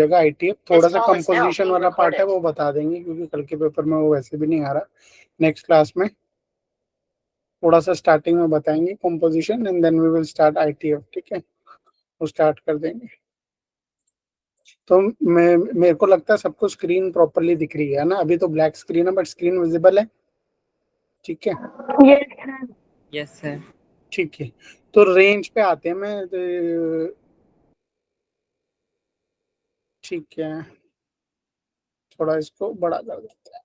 जाएगा ITF। थोड़ा सा कंपोजिशन वाला पार्ट है वो बता देंगे, क्योंकि कल के पेपर में वो वैसे भी नहीं आ रहा। नेक्स्ट क्लास में थोड़ा सा स्टार्टिंग में बताएंगे composition, and then we will start ITF। ठीक है, वो स्टार्ट कर देंगे। तो मेरे को लगता है सबको स्क्रीन प्रॉपरली दिख रही है ना? अभी तो ब्लैक स्क्रीन है, बट स्क्रीन विजिबल है। ठीक है, यस सर। ठीक है। तो रेंज पे आते हैं। ठीक है, थोड़ा इसको बड़ा कर देते हैं।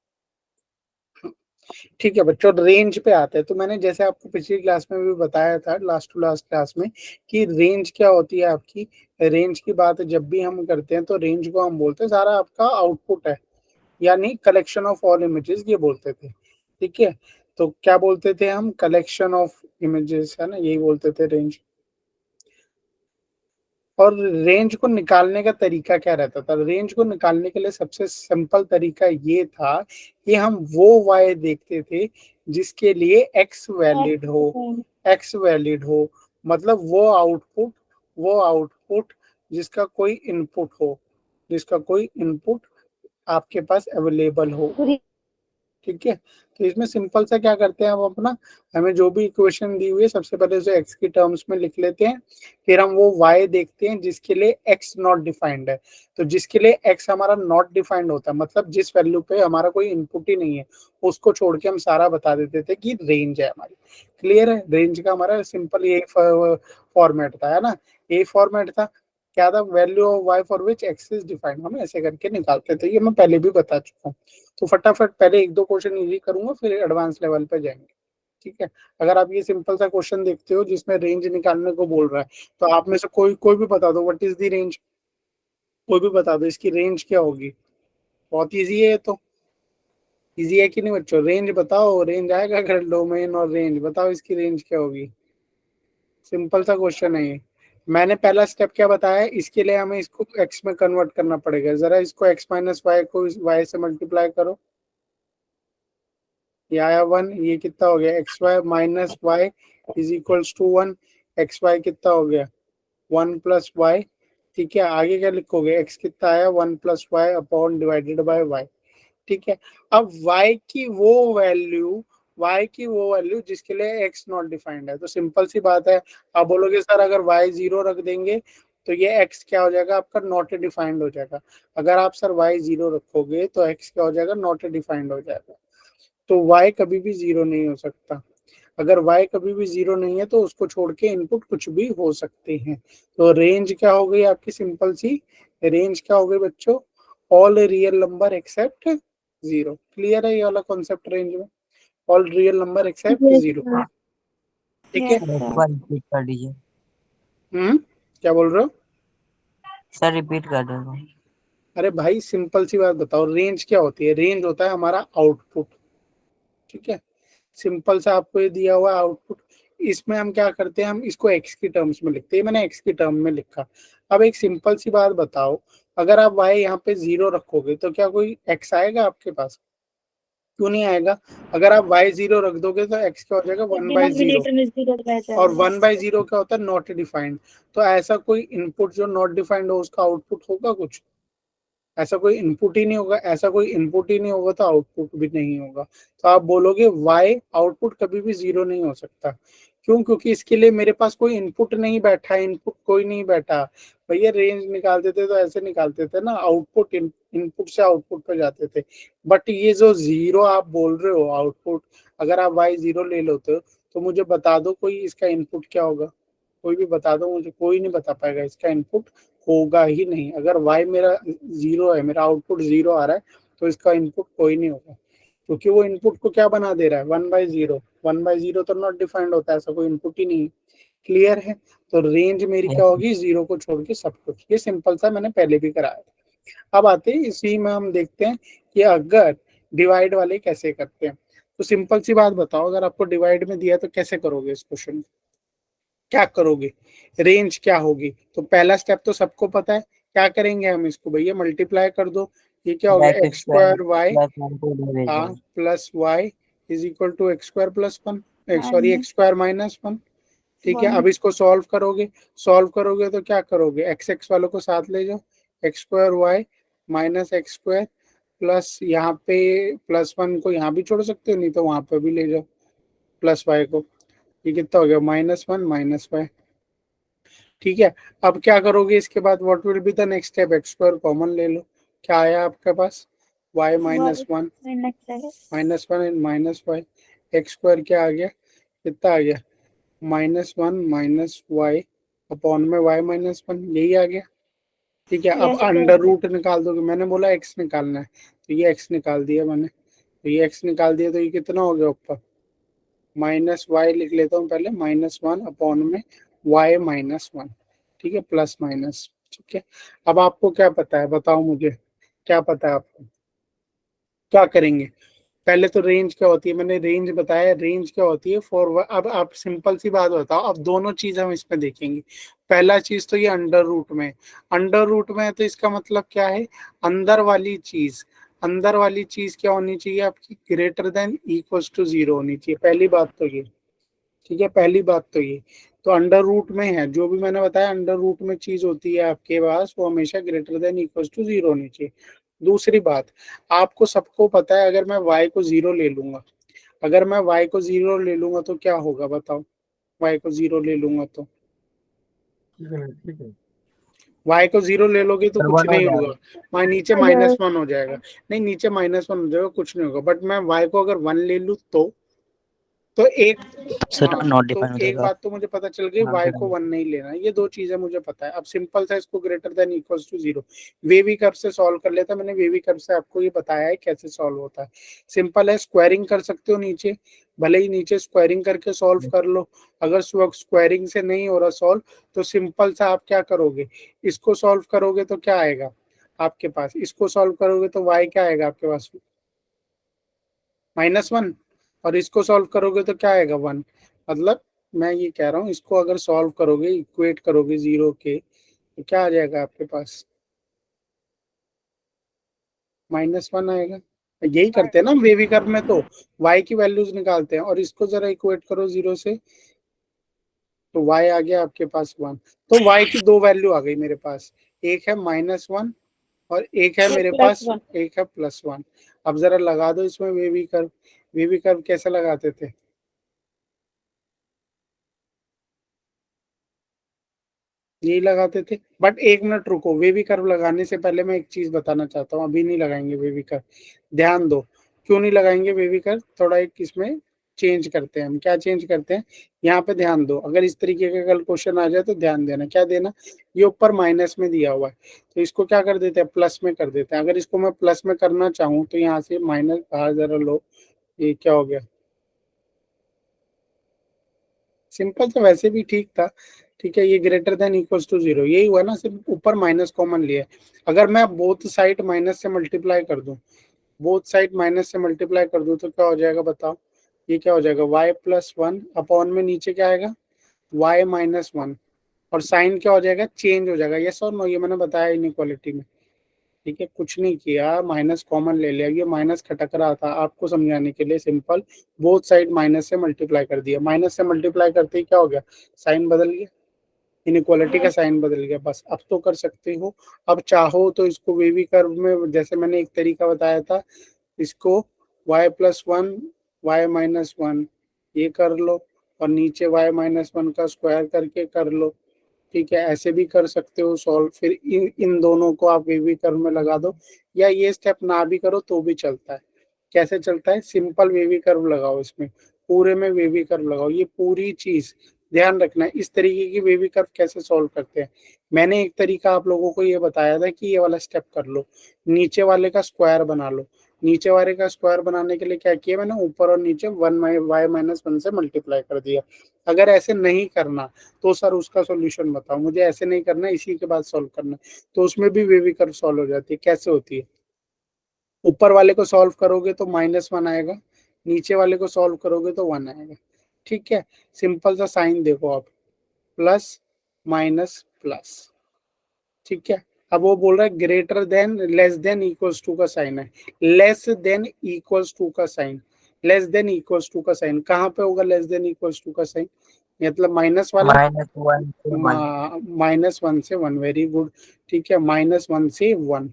ठीक है बच्चों, रेंज पे आते हैं। तो मैंने जैसे आपको पिछली क्लास में भी बताया था, लास्ट टू लास्ट क्लास में, कि रेंज क्या होती है आपकी। रेंज की बात जब भी हम करते हैं तो रेंज को हम बोलते हैं सारा आपका आउटपुट है, यानी कलेक्शन ऑफ ऑल इमेजेस ये बोलते थे। ठीक है, तो क्या बोलते थे हम? कलेक्शन ऑफ इमेजेस, है ना, यही बोलते थे रेंज। और रेंज को निकालने का तरीका क्या रहता था? रेंज को निकालने के लिए सबसे सिंपल तरीका ये था कि हम वो वाई देखते थे जिसके लिए एक्स वैलिड हो। एक्स वैलिड हो मतलब वो आउटपुट जिसका कोई इनपुट हो, जिसका कोई इनपुट आपके पास अवेलेबल हो। ठीक है, तो इसमें सिंपल सा क्या करते हैं हम अपना, हमें जो भी इक्वेशन दी हुई है सबसे पहले उसे एक्स की टर्म्स में लिख लेते हैं। फिर हम वो वाई देखते हैं जिसके लिए एक्स नॉट डिफाइंड है। तो जिसके लिए एक्स हमारा नॉट डिफाइंड होता है, मतलब जिस वैल्यू पे हमारा कोई इनपुट ही नहीं है, उसको छोड़ के हम सारा बता देते थे कि रेंज है हमारी। क्लियर है? रेंज का हमारा सिंपल ये फॉर्मेट था, है ना? ये फॉर्मेट था। क्या था? Value of y for which x is defined, हम ऐसे करके निकालते थे। ये मैं पहले भी बता चुका हूँ। तो फटाफट पहले एक दो क्वेश्चन इजी करूंगा, फिर एडवांस लेवल पे जाएंगे। ठीक है, अगर आप ये सिंपल सा क्वेश्चन देखते हो जिसमें रेंज निकालने को बोल रहा है, तो आप में से कोई कोई भी बता दो व्हाट इज द रेंज। कोई भी बता दो इसकी रेंज क्या होगी। बहुत इजी है ये तो। इजी है कि नहीं बच्चों? रेंज बताओ, रेंज आएगा अगर डोमेन और रेंज बताओ इसकी रेंज क्या होगी। सिंपल सा क्वेश्चन है ये। मैंने पहला स्टेप क्या बताया है, इसके लिए हमें इसको एक्स में कन्वर्ट करना पड़ेगा। जरा इसको एक्स माइनस वाई को वाई से मल्टीप्लाई करो। ये आया 1। ये कितना हो गया? X y minus y is equals to 1। X y कितना हो गया? 1 प्लस वाई। ठीक है, आगे क्या लिखोगे? एक्स कितना आया? 1 plus y upon divided by y. ठीक है, अब y की वो वैल्यू जिसके लिए x नॉट डिफाइंड है। तो सिंपल सी बात है, आप बोलोगे सर अगर y 0 रख देंगे तो ये x क्या हो जाएगा? आपका नॉट डिफाइंड हो जाएगा। अगर आप सर y 0 रखोगे तो x क्या हो जाएगा? नॉट डिफाइंड हो जाएगा। तो y कभी भी 0 नहीं हो सकता। अगर y कभी भी 0 नहीं है तो उसको छोड़ के इनपुट कुछ भी हो सकते हैं। तो रेंज क्या हो गई आपकी? सिंपल सी रेंज क्या हो गई बच्चों? All real number except 0। Clear है ये वाला कॉन्सेप्ट? रेंज में ऑल रियल नंबर एक्सेप्ट 0। ठीक है, एक बार रिपीट कर दीजिए क्या बोल रहे हो? सर, रिपीट कर देना। अरे भाई सिंपल सी बात बताओ, रेंज क्या होती है? रेंज होता है हमारा आउटपुट। ठीक है, सिंपल सा आपको ये दिया हुआ आउटपुट। इसमें हम क्या करते हैं? हम इसको एक्स की टर्म्स में लिखते हैं। मैंने एक्स की टर्म में लिखा। अब एक सिंपल सी बात बताओ, अगर आप वाई यहाँ पे 0 रखोगे तो क्या कोई एक्स आएगा आपके पास? क्यों नहीं आएगा? अगर आप y 0 रख दोगे तो x क्या हो जाएगा? 1/0। और 1/0 क्या होता है? Not defined. तो ऐसा कोई इनपुट जो नॉट डिफाइंड हो उसका आउटपुट होगा कुछ? ऐसा कोई इनपुट ही नहीं होगा। ऐसा कोई इनपुट ही नहीं होगा तो आउटपुट भी नहीं होगा। तो आप बोलोगे y आउटपुट कभी भी 0 नहीं हो सकता। क्यों? क्योंकि इसके लिए मेरे पास कोई इनपुट नहीं बैठा। इनपुट कोई नहीं बैठा। भैया रेंज निकालते थे तो ऐसे निकालते थे ना, आउटपुट इनपुट से आउटपुट पे जाते थे। बट ये जो 0 आप बोल रहे हो आउटपुट, अगर आप y 0 ले लेते हो तो मुझे बता दो कोई इसका इनपुट क्या होगा? कोई भी बता दो मुझे। कोई नहीं बता पाएगा। इसका इनपुट होगा ही नहीं। अगर y मेरा 0 है, मेरा आउटपुट 0 आ रहा है, तो इसका इनपुट कोई नहीं होगा। क्योंकि वो इनपुट को क्या बना दे रहा है? 1/0। 1/0 तो नॉट डिफाइंड होता है, ऐसा कोई इनपुट ही नहीं। क्लियर है? तो रेंज मेरी क्या होगी? 0 को छोड़ के सब कुछ। ये सिंपल सा मैंने पहले भी कराया था। अब आते हैं इसी में हम देखते हैं कि अगर डिवाइड वाले कैसे करते हैं। तो सिंपल सी बात बताओ, अगर आपको डिवाइड में दिया तो कैसे करोगे इस क्वेश्चन? क्या करोगे? रेंज क्या होगी? तो पहला स्टेप तो सबको पता है। क्या करेंगे हम? इसको भैया मल्टीप्लाई कर दो। ये क्या हो गया? एक्स स्क्वायर वाई हाँ plus y is equal to x square plus 1, sorry x square minus 1। ठीक है, अब इसको सॉल्व करोगे। सॉल्व करोगे तो क्या करोगे? एक्स एक्स वालों को साथ ले जाओ। X square y minus x square plus यहाँ पे +1 को यहाँ भी छोड़ सकते हो, नहीं तो वहां पे भी ले जाओ प्लस वाई को। ये कितना हो गया -1 माइनस वाई। ठीक है, अब क्या करोगे इसके बाद, what will be the next step, x square common ले लो। क्या आया आपके पास, y -1 -1 and minus y, x square क्या आ गया, कितना आ गया -1 माइनस वाई अपॉन में वाई -1, यही आ गया। ठीक है, अब अंडर रूट निकाल दोगे, मैंने बोला एक्स निकालना है तो ये एक्स निकाल दिया मैंने, तो ये एक्स निकाल दिया तो ये कितना हो गया ऊपर, -y लिख लेता हूँ पहले, -1 अपॉन में y -1। ठीक है, प्लस माइनस। ठीक है, अब आपको क्या पता है, बताओ मुझे क्या पता है आपको, क्या करेंगे। पहले तो रेंज क्या होती है, मैंने रेंज बताया, रेंज क्या होती है फॉर, अब आप सिंपल सी बात बताओ, अब दोनों चीज हम इसमें देखेंगे। पहला चीज तो ये अंडर रूट में, अंडर रूट में है तो इसका मतलब क्या है, अंदर वाली चीज, अंदर वाली चीज क्या होनी चाहिए आपकी, ग्रेटर देन इक्वल टू 0 होनी चाहिए, पहली बात तो ये। ठीक है, पहली बात तो ये, तो अंडर रूट में है, जो भी मैंने बताया अंडर रूट में चीज होती है आपके पास, वो हमेशा ग्रेटर देन इक्वल टू 0 होनी चाहिए। दूसरी बात, आपको सबको पता है, अगर मैं y को 0 ले लूंगा, अगर मैं y को 0 ले लूंगा तो क्या होगा बताओ, y को 0 ले लूंगा तो, y को 0 ले लोगे तो कुछ नहीं होगा, वहां नीचे -1 हो जाएगा, नहीं नीचे -1 हो जाएगा, कुछ नहीं होगा, बट मैं y को अगर 1 ले लूँ तो एक, सर हाँ नॉट तो डिफाइन हो एक जाएगा। बात तो मुझे पता चल गई, y को 1 नहीं लेना, ये दो चीजें मुझे पता है। अब सिंपल सा इसको greater than equals to 0 wavy curve से सॉल्व कर लेता, मैंने वेवी कर्व से आपको ये बताया है कैसे सॉल्व होता है। सिंपल है, स्क्वायरिंग कर सकते हो नीचे, भले ही नीचे स्क्वायरिंग करके सॉल्व कर लो, अगर स्क्वायरिंग से नहीं हो रहा सॉल्व तो सिंपल सा आप क्या करोगे, इसको सॉल्व करोगे तो क्या आएगा आपके पास, इसको सॉल्व करोगे तो y क्या आएगा आपके पास, -1, और इसको सॉल्व करोगे तो क्या आएगा 1। मतलब मैं ये कह रहा हूँ, इसको अगर सॉल्व करोगे, इक्वेट करोगे 0 के, तो क्या आ जाएगा आपके पास, -1 आएगा। यही करते हैं ना वेवी कर्व में, तो y की वैल्यूज निकालते हैं, और इसको जरा इक्वेट करो 0 से, तो y आ गया आपके पास 1। तो y की दो वैल्यू आ गई मेरे पास, एक है -1 और एक है मेरे पास, एक है +1। अब जरा लगा दो इसमें वेवी कर्व, वेवी कर्व कैसे लगाते थे, यही लगाते थे। बट एक मिनट रुको, वेवी कर्व लगाने से पहले मैं एक चीज बताना चाहता हूँ, अभी नहीं लगाएंगे वेवी कर्व, ध्यान दो, क्यों नहीं लगाएंगे वेवी कर्व, थोड़ा एक इसमें चेंज करते हैं हम, क्या चेंज करते हैं, यहाँ पे ध्यान दो, अगर इस तरीके का कल क्वेश्चन आ जाए तो ध्यान देना, क्या देना, ये ऊपर माइनस में दिया हुआ है तो इसको क्या कर देते हैं, प्लस में कर देते हैं। अगर इसको मैं प्लस में करना चाहूँ तो यहाँ से माइनस बाहर जरा लो, ये क्या हो गया, सिंपल तो वैसे भी ठीक था। ठीक है, ये ग्रेटर देन इक्वल्स टू 0, यही हुआ ना, सिर्फ ऊपर माइनस कॉमन लिया है। अगर मैं बोथ साइड माइनस से मल्टीप्लाई कर दूं, बोथ साइड माइनस से मल्टीप्लाई कर दूं तो क्या हो जाएगा बताओ, ये क्या हो जाएगा, y+1 अपॉन में नीचे क्या आएगा, y-1, और साइन क्या हो जाएगा, चेंज हो जाएगा, यस और नो, ये मैंने बताया इनइक्वालिटी में। ठीक है, कुछ नहीं किया, माइनस कॉमन ले लिया, ये माइनस खटक रहा था, आपको समझाने के लिए सिंपल बोथ साइड माइनस से मल्टीप्लाई कर दिया, माइनस से मल्टीप्लाई करते ही क्या हो गया, साइन बदल गया, इनइक्वालिटी का साइन बदल गया, बस अब तो कर सकते हो। अब चाहो तो इसको वेवी कर्व में, जैसे मैंने एक तरीका बताया था, इसको y+1 y-1 ये कर लो, और नीचे y-1 का स्क्वायर करके कर लो। ठीक है, ऐसे भी कर सकते हो सॉल्व, फिर इन दोनों को आप वेवी कर्व में लगा दो, या ये स्टेप ना भी करो तो भी चलता है। कैसे चलता है, सिंपल वेवी कर्व लगाओ, इसमें पूरे में वेवी कर्व लगाओ, ये पूरी चीज ध्यान रखना है, इस तरीके की वेवी कर्व कैसे सॉल्व करते हैं। मैंने एक तरीका आप लोगों को ये बताया था कि ये वाला स्टेप कर लो, नीचे वाले का स्क्वायर बना लो, नीचे वाले का स्क्वायर बनाने के लिए क्या किया मैंने, ऊपर और नीचे y-1 से मल्टीप्लाई कर दिया। अगर ऐसे नहीं करना तो सर उसका सॉल्यूशन बताओ मुझे, ऐसे नहीं करना, इसी के बाद सॉल्व करना, तो उसमें भी वेवी कर्व सॉल्व हो जाती है। कैसे होती है, ऊपर वाले को सॉल्व करोगे तो -1 आएगा, नीचे वाले को सॉल्व करोगे तो 1 आएगा। ठीक है, सिंपल सा साइन देखो आप, प्लस माइनस प्लस। ठीक है, अब वो बोल रहा है greater than less than equals to का साइन है, लेस देन इक्वल्स टू का sign, less than equals to का साइन कहाँ पे होगा, लेस देन इक्वल्स टू का साइन, मतलब माइनस वाला -1 से 1। -1 से 1, वेरी गुड। ठीक है, -1 से 1,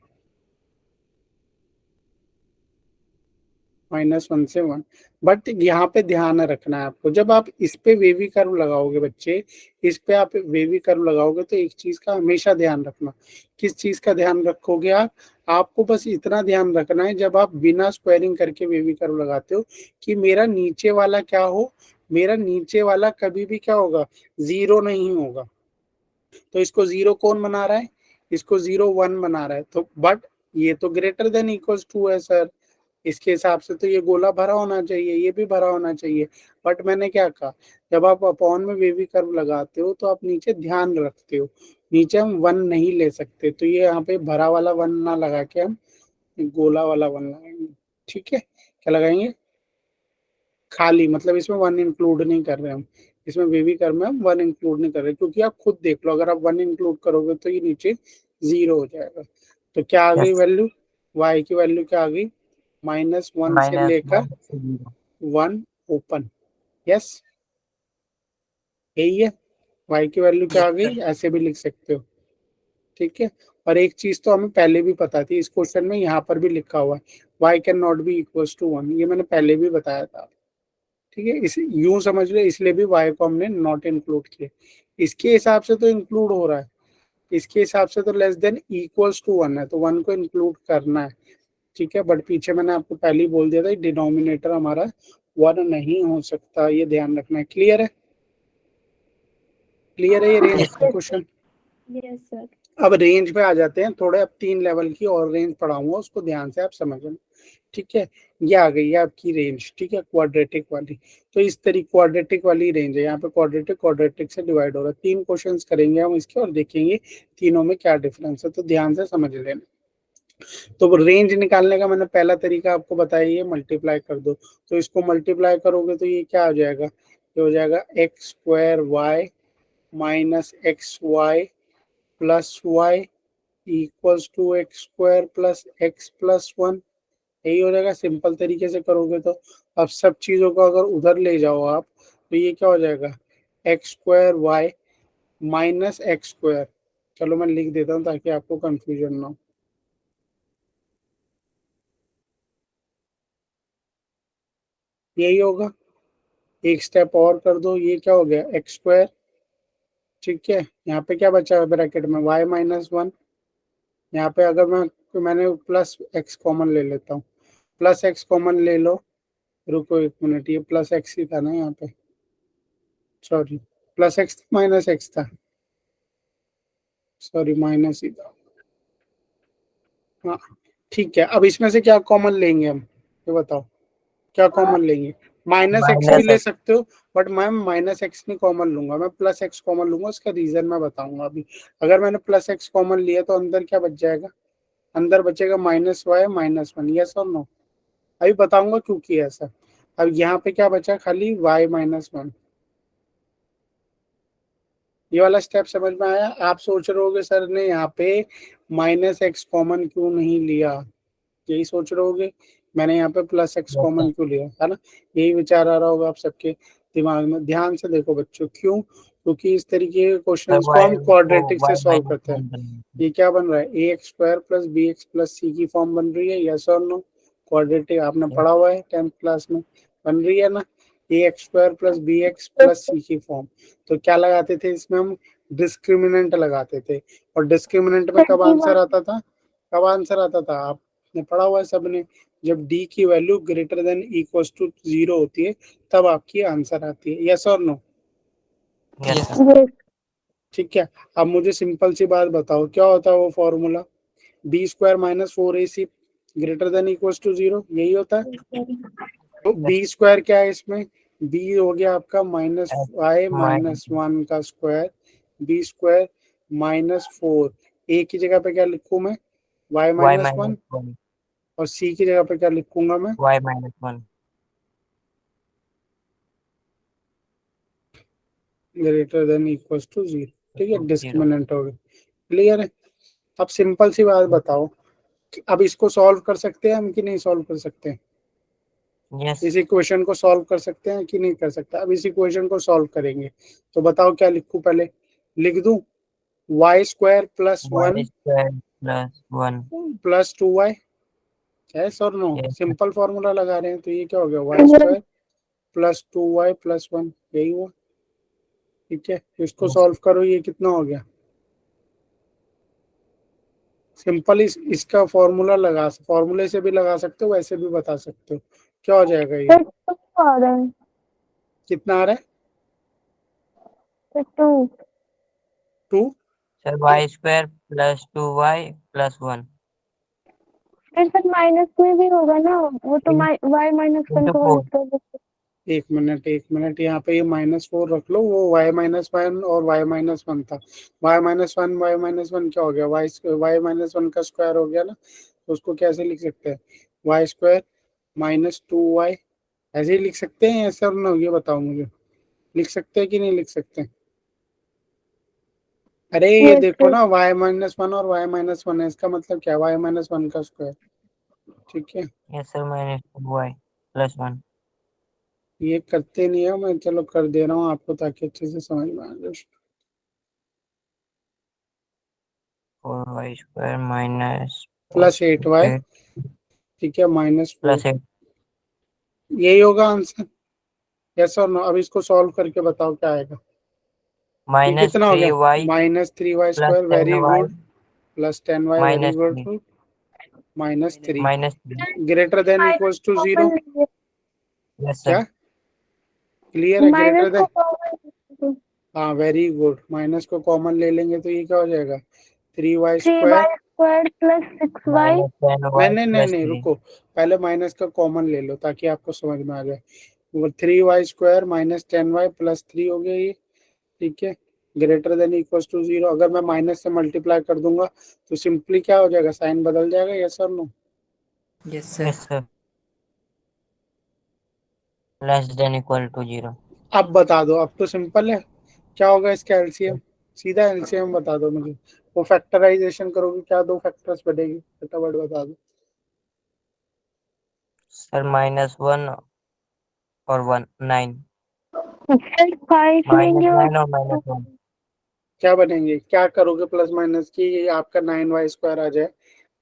-1 से 1। बट यहाँ पे ध्यान रखना है आपको, जब आप इस पे वेवी कर्व लगाओगे बच्चे, इस पे आप वेवी कर्व लगाओगे तो एक चीज का हमेशा ध्यान रखना। किस चीज का ध्यान रखोगे आप? आपको बस इतना ध्यान रखना है जब आप बिना स्क्वायरिंग करके वेवी कर्व लगाते हो, कि मेरा नीचे वाला क्या हो, मेरा नीचे वाला कभी भी क्या होगा, जीरो नहीं होगा। तो इसको जीरो कौन बना रहा है? इसको 0 1 बना रहा है। तो बट ये तो ग्रेटर देन इक्वल्स टू है सर, इसके हिसाब से तो ये गोला भरा होना चाहिए, ये भी भरा होना चाहिए। बट मैंने क्या कहा, जब आप अपॉन में वेवी कर्व लगाते हो तो आप नीचे ध्यान रखते हो, नीचे हम 1 नहीं ले सकते, तो ये यहाँ पे भरा वाला 1 ना लगा के हम गोला वाला 1 लगाएंगे। ठीक है, क्या लगाएंगे? खाली, मतलब इसमें 1 इंक्लूड नहीं कर रहे हम, इसमें वेवी कर्व में हम 1 इंक्लूड नहीं कर रहे, क्योंकि आप खुद देख लो, अगर आप 1 इंक्लूड करोगे तो ये नीचे 0 हो जाएगा। तो क्या आ गई यस। वैल्यू? y की वैल्यू क्या आ गई? -1 से लेकर -1 से 0। 1 ओपन। यस, यही है। y की वैल्यू क्या यस आ सर। गई, ऐसे भी लिख सकते हो। ठीक है, और एक चीज तो हमें पहले भी पता थी, इस क्वेश्चन में यहाँ पर भी लिखा हुआ है y can not be equals to 1, ये मैंने पहले भी बताया था। ठीक है, इस यूं समझ लो, इसलिए भी y को हमने नॉट इंक्लूड किया। इसके हिसाब से तो इंक्लूड हो रहा है, इसके हिसाब से तो लेस देन इक्वल्स टू 1 है, तो 1 को इंक्लूड करना है। ठीक है, बट पीछे मैंने आपको पहले ही बोल दिया था डिनोमिनेटर हमारा 1 नहीं हो सकता, ये ध्यान रखना है। क्लियर है? क्लियर है ये रेंज यस का सर। क्वेश्चन? Yes sir. अब रेंज पे आ जाते हैं थोड़े, अब 3 लेवल की और रेंज पढ़ाऊंगा, उसको ध्यान से आप समझना। ठीक है, ये आ गई है आपकी रेंज। ठीक है, क्वाड्रेटिक वाली। तो इस तरीके क्वाड्रेटिक वाली रेंज है, यहाँ पे क्वाड्रेटिक क्वाड्रेटिक से डिवाइड हो रहा है। 3 क्वेश्चंस करेंगे हम इसके और देखेंगे तीनों में क्या डिफरेंस है, तो ध्यान से समझ लेना। तो रेंज निकालने का मैंने पहला तरीका आपको बताया, ये मल्टीप्लाई कर दो। तो इसको मल्टीप्लाई करोगे तो ये क्या हो जाएगा, ये हो जाएगा x² minus XY plus Y equals to x² + x + 1। यही हो जाएगा, सिंपल तरीके से करोगे तो। अब सब चीजों को अगर उधर ले जाओ आप, तो ये क्या हो जाएगा, x² माइनस x²। चलो मैं लिख देता हूँ ताकि आपको कंफ्यूजन ना हो। यही होगा, एक स्टेप और कर दो, ये क्या हो गया, x²। ठीक है, यहाँ पे क्या बचा है ब्रैकेट में, y-1। यहाँ पे अगर मैंने प्लस x कॉमन ले लेता हूँ, प्लस x कॉमन ले लो। रुको 1 मिनट, ये प्लस x ही था ना यहाँ पे, sorry, plus x minus x था, सॉरी माइनस ही था। हाँ, ठीक है, अब इसमें से क्या कॉमन लेंगे हम, ये बताओ, क्या कॉमन लेंगे? माइनस एक्स भी ले -x। सकते हो, बट मैम माइनस एक्स नहीं कॉमन लूंगा, मैं प्लस एक्स कॉमन लूंगा, उसका रीजन मैं बताऊंगा अभी। अगर मैंने प्लस एक्स कॉमन लिया तो अंदर क्या बच जाएगा, अंदर बचेगा -y-1। यस और नो? अभी बताऊंगा क्योंकि ऐसा। अब यहाँ पे क्या बचा, खाली y-1। ये वाला स्टेप समझ में आया? आप सोच रहे होगे सर ने यहाँ पे -x कॉमन क्यों नहीं लिया, यही सोच रहे होगे, मैंने यहाँ पे plus x yes common sir. क्यों लिया, है ना? यही विचार आ रहा होगा आप सबके दिमाग में। ध्यान से देखो बच्चों, क्यों? क्योंकि इस तरीके के सर क्वेश्चंस को y हम को क्वाड्रेटिक से सॉल्व करते हैं। y-1 बनाना ये क्या बन रहा है, ax² + bx + c की फॉर्म बन रही है, यस और नो? क्वाड्रेटिक आपने है। पढ़ा हुआ है 10th क्लास में, बन रही है ना, ax² + bx + c की फॉर्म। तो क्या लगाते थे इसमें हम, डिस्क्रिमिनेंट लगाते थे। और डिस्क्रिमिनेंट में कब आंसर आता था, कब आंसर आता था, आपने पढ़ा हुआ है सबने, जब d की value greater than equal to 0 होती है, तब आपकी आंसर आती है। यस और नो? Yes sir. ठीक है, अब मुझे सिंपल सी बात बताओ, क्या होता है वो formula, b² - 4ac greater than equal to 0, यही होता है। तो b² क्या है इसमें, b हो गया आपका -y-1 का स्क्वायर, b² -4। a की जगह पे क्या लिखूं मैं, y-1, y-1 और c की जगह पे क्या लिखूंगा मैं, y-1। Greater than equal to 0। ठीक है, 0। डिस्क्रिमिनेंट हो गया। क्लियर है? अब सिंपल सी बात बताओ कि अब इसको सॉल्व कर सकते हैं हम कि नहीं सॉल्व कर सकते हैं? Yes. इस इक्वेशन को सॉल्व कर सकते हैं कि नहीं कर सकते? अब इस इक्वेशन को सॉल्व करेंगे तो बताओ क्या लिखूं? पहले लिख दूं y square plus Y 1 square plus 1. Plus 2y, yes और नो? Yes. सिंपल फॉर्मूला लगा रहे हैं तो ये क्या हो गया? Y square plus 2y plus 1, यही हुआ। ठीक है, इसको Yes. सॉल्व करो, ये कितना हो गया? सिंपल इसका फॉर्मूला फॉर्मूले से भी लगा सकते हो, वैसे भी बता सकते हो। क्या हो जाएगा ये? आ रहा है कितना आ रहा है? 2 2। Sir, y square plus 2y plus 1. फिर सर माइनस में भी होगा ना, वो तो In- y माइनस 1 into को 4. कर देते। एक मिनट, यहाँ पे ये -4 रख लो, वो y-1 और y-1 था। y-1 क्या हो गया? y-1 का स्क्वायर हो गया ना, तो उसको कैसे लिख सकते हैं? वाई स्क्वायर माइनस 2y, ऐसे ही लिख सकते हैं ऐसा ना? ये बताओ मुझे, लिख सकते हैं कि नहीं लिख सकते? अरे ये Yes, देखो sir. ना, y-1 और y-1 है, इसका मतलब क्या? y-1 का स्क्वायर। ठीक है, Yes, sir, minus 2y plus 1. ये करते नहीं है, मैं चलो कर दे रहा हूँ आपको ताकि अच्छे से समझ में आ जाए। 4y square minus plus 8y, 8 ठीक है, -4, plus 8. यही होगा आंसर, यस और नो? अब इसको सॉल्व करके बताओ क्या आएगा? ये Minus कितना हो गया? 3y -3y plus square, very 10y good, plus 10y, very minus good, 3. -3, Minus 3. Greater than equals to 0। Yes, क्या sir. क्लियर है? माइनस ग्रेटर को देन, कॉमन, हाँ वेरी गुड, माइनस को कॉमन ले लेंगे तो ये क्या हो जाएगा? 3y three square, y square plus 6y। Minus 10y plus नहीं 3. रुको, पहले माइनस का कॉमन ले लो ताकि आपको समझ में आ जाए। वो 3y स्क्वायर -10y प्लस 3 हो गया ये। ठीक है, ग्रेटर देन इक्वल्स टू 0। अगर मैं माइनस से मल्टीप्लाई कर दूंगा तो सिंपली क्या हो जाएगा? साइन बदल जाएगा, यस और no? Yes, sir. Less than equal to 0. अब बता दो, अब तो सिंपल है। क्या होगा इसका एलसीएम? सीधा एलसीएम बता दो मुझे। वो फैक्टराइजेशन करोगे क्या? दो फैक्टर्स बनेगी, फटाफट बता दो। Sir, minus 1 or 1, 9. फिर 5 Minus लेंगे और 9 or minus 1. क्या बनेंगे? क्या करोगे प्लस माइनस की? ये आपका 9y स्क्वायर आ जाए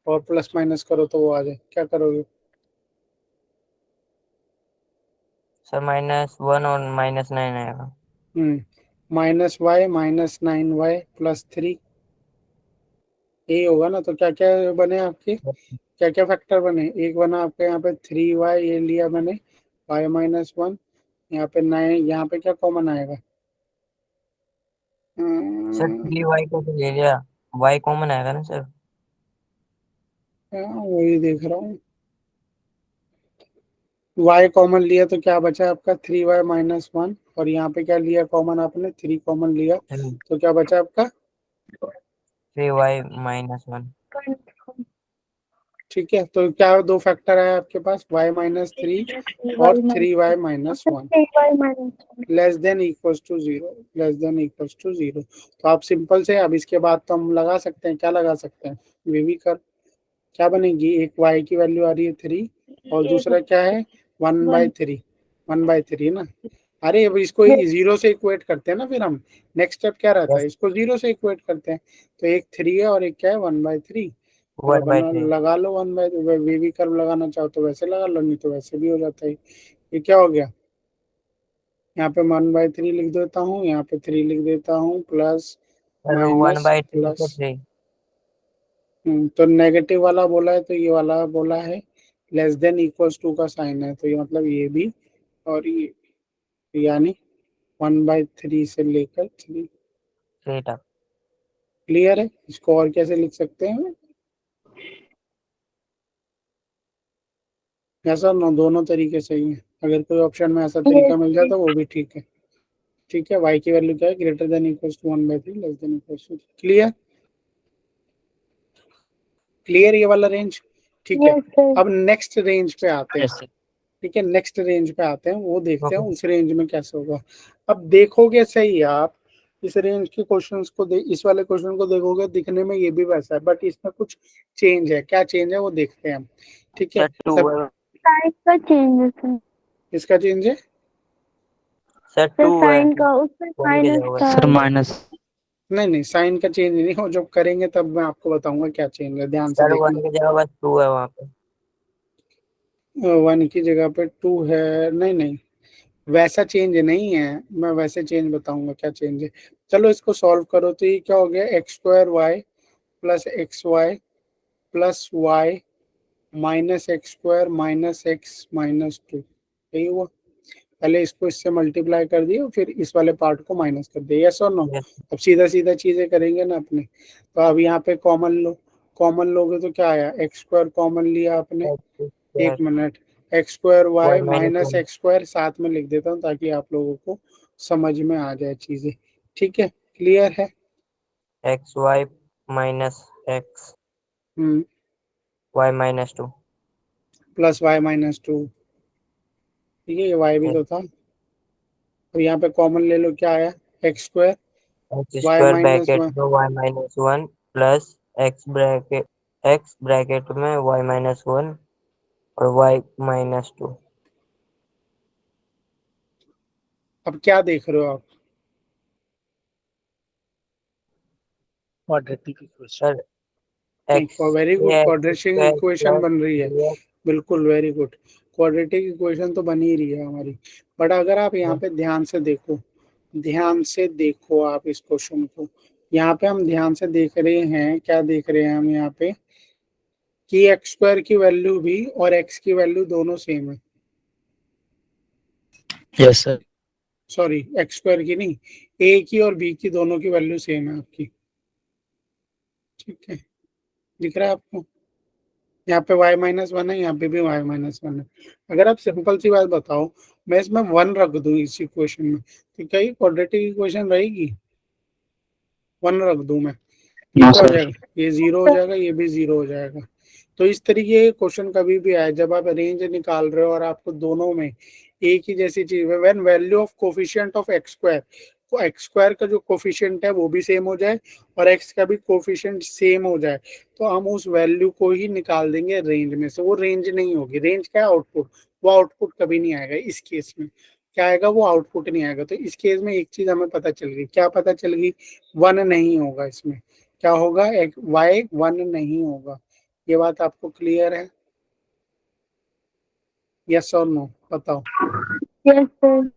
और प्लस माइनस करो तो वो आ जाए, क्या करोगे? Sir, minus 1 और minus 9 आएगा. -y -9y प्लस 3, यही होगा ना? तो क्या क्या बने आपके? क्या क्या फैक्टर बने? एक बना आपका यहाँ पे 3y, ये लिया मैंने, y-1, यहाँ पे 9, यहाँ पे क्या कॉमन आएगा? सर 3y को तो ले लिया, y कॉमन आएगा ना सर? वही देख रहा हूँ, y कॉमन लिया तो क्या बचा आपका? 3y-1, और यहाँ पे क्या लिया कॉमन आपने? 3 कॉमन लिया तो क्या बचा आपका? 3y minus 1. ठीक है, तो क्या दो फैक्टर है आपके पास? y-3 और 3y-1, less than equals to 0, less than equals to 0। तो आप सिंपल से, अब इसके बाद तो हम लगा सकते हैं, क्या लगा सकते हैं? वी कर, क्या बनेगी? एक y की वैल्यू आ रही है 3 और दूसरा क्या है? 1/3, 1/3 ना। अरे अब इसको 0 से इक्वेट करते हैं ना, फिर हम नेक्स्ट स्टेप क्या रहता है? Yes, इसको 0 से इक्वेट करते हैं, तो एक 3 है और एक क्या है? 1/3। और 1 by अपन 3. लगा लो 1/3, वी कर्व लगाना चाहो तो वैसे लगा लो, नहीं तो वैसे भी हो जाता है। ये क्या हो गया? यहाँ पे 1/3 लिख देता हूँ, यहाँ पे 3 लिख देता हूँ, plus sir 1 minus by 3 plus. से 3. तो नेगेटिव वाला बोला है तो ये वाला बोला है, लेस देन इक्वल्स टू का साइन है, तो ये मतलब ये भी और ये, यानी 1/3 से लेकर 3। 3 तक. क्लियर है? इसको और कैसे लिख सकते हैं? ऐसा ना, दोनों तरीके सही है, अगर कोई ऑप्शन में ऐसा तरीका मिल जाता वो भी ठीक है। ठीक है, y की वैल्यू क्या है? Greater than equals to 1/3, less than equals to. Clear? Clear ये वाला रेंज? ठीक है, अब नेक्स्ट रेंज पे आते हैं। Yes, sir. ठीक है, नेक्स्ट रेंज पे आते हैं, वो देखते हैं Okay. उस रेंज में कैसे होगा। अब देखोगे सही आप, इस रेंज के क्वेश्चंस को इस वाले क्वेश्चन को देखोगे, दिखने में ये भी वैसा है, बट इसमें कुछ चेंज है। क्या चेंज है वो देखते हैं हम। ठीक है, Sir 2 सब साइन का चेंज है सर। इसका चेंज है सर सर 2 है साइन का उसमें वन की माइनस जगह का सर है। माइनस। नहीं नहीं, साइन का चेंज नहीं हो, जब करेंगे तब मैं आपको बताऊंगा क्या चेंज है, ध्यान से सर देखना। 1 की जगह बस 2 है वहाँ पे। 1 की जगह पे 2 है, नहीं नहीं, वैसा चेंज नहीं है, मैं वैसे चेंज बताऊंगा क्या चेंज है। चलो इसको सॉल्व करो, तो ये क्या हो गया, x square y plus x y plus y minus x square minus x minus 2, यही हुआ। पहले इसको इससे मल्टीप्लाई कर दिया, फिर इस वाले पार्ट को माइनस कर दिया, यस और नो। Yes, अब सीधा सीधा चीजें करेंगे ना अपने। तो अब यहाँ पे कॉमन लो, कॉमन लोगे तो क्या आया, एक्स स्क्वायर कॉमन लिया आपने, x एक square minute, x square y y minus minus 1 x square साथ में लिख देता हूँ ताकि आप लोगों को समझ में आ जाए चीजें, ठीक है, क्लियर है। xy minus x हम्म, y minus 2। Plus y minus 2, ठीक है, ये वाई भी Yes, तो था। तो यहाँ पे कॉमन ले लो, क्या आया, x square x y square minus bracket one, में y minus 1 plus x bracket में y minus 1 और y minus 2। अब क्या देख रहे हो आप, quadratic equation. Sir x very good, ये x quadratic square equation plus बन रही है, 3x। बिल्कुल वेरी गुड, क्वाड्रेटिक इक्वेशन तो बन ही रही है हमारी। बट अगर आप यहाँ पे ध्यान से देखो, ध्यान से देखो आप इस क्वेश्चन को, यहाँ पे हम ध्यान से देख रहे हैं, क्या देख रहे हैं हम यहाँ पे, कि एक्स स्क्वायर की वैल्यू भी और एक्स की वैल्यू दोनों सेम है, yes sir. Sorry x square की नहीं, ए की और बी की दोनों की वैल्यू सेम है आपकी, ठीक है, दिख रहा है आपको, यहाँ पे y माइनस वन है, यहाँ पे भी y माइनस वन है। अगर आप सिंपल सी बात बताओ, मैं इसमें वन रख दूं इस इक्वेशन में, तो क्या ये क्वाड्रेटिक इक्वेशन रहेगी, वन रख दूं मैं, ये नो क्या हो सर। जाएगा, ये जीरो हो जाएगा, ये भी जीरो हो जाएगा। तो इस तरीके के क्वेश्चन कभी भी आए जब आप रेंज निकाल रहे हो और आपको दोनों में एक ही जैसी चीज है, when value of coefficient of x square, तो एक्स स्क्वायर का जो कोफिशिएंट है वो भी सेम हो जाए और एक्स का भी कोफिशिएंट सेम हो जाए, तो हम उस वैल्यू को ही निकाल देंगे रेंज में से। वो रेंज नहीं होगी, रेंज क्या है, आउटपुट, वो आउटपुट कभी नहीं आएगा इस केस में, क्या आएगा, वो आउटपुट नहीं आएगा। तो इस केस में एक चीज हमें पता चल गई, क्या पता चल गई, वन नहीं होगा इसमें, क्या होगा, एक वाई वन नहीं होगा। ये बात आपको क्लियर है, यस और नो, बताओ यस सर।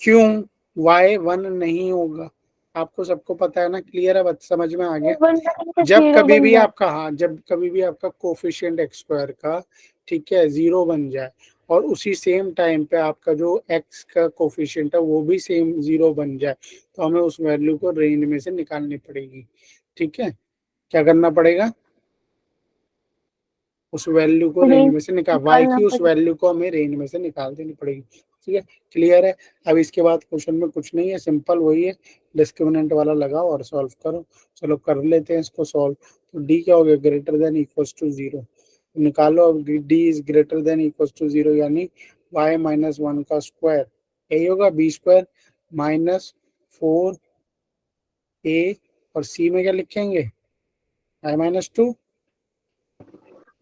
क्यों वाई वन नहीं होगा, आपको सबको पता है ना, क्लियर है, बात समझ में आ गया। वन का जब जीरो कभी बन भी जाए। आपका, हाँ, जब कभी भी आपका कोफिशिएंट एक्स स्क्वायर का, ठीक है, जीरो बन जाए और उसी सेम टाइम पे आपका जो एक्स का कोफिशिएंट है वो भी सेम जीरो बन जाए, तो हमें उस वैल्यू को रेंज में से निकालनी पड़ेगी, ठीक है, क्या करना पड़ेगा, उस वैल्यू को रेंज रेंज में से निकाल, वाई निकालना की उस पड़ेगा। वैल्यू को हमें रेंज में से निकाल देनी पड़ेगी, ठीक है, क्लियर है। अब इसके बाद क्वेश्चन में कुछ नहीं है, सिंपल वही है, डिस्क्रिमिनेंट वाला लगाओ और सॉल्व करो। चलो कर लेते हैं इसको सॉल्व। तो डी क्या हो गया, greater than equals to zero, निकालो अब, d is greater than equals to zero, यानी वाई माइनस वन का स्क्वायर, यही होगा, b square minus four a, और सी में क्या लिखेंगे, आई माइनस टू,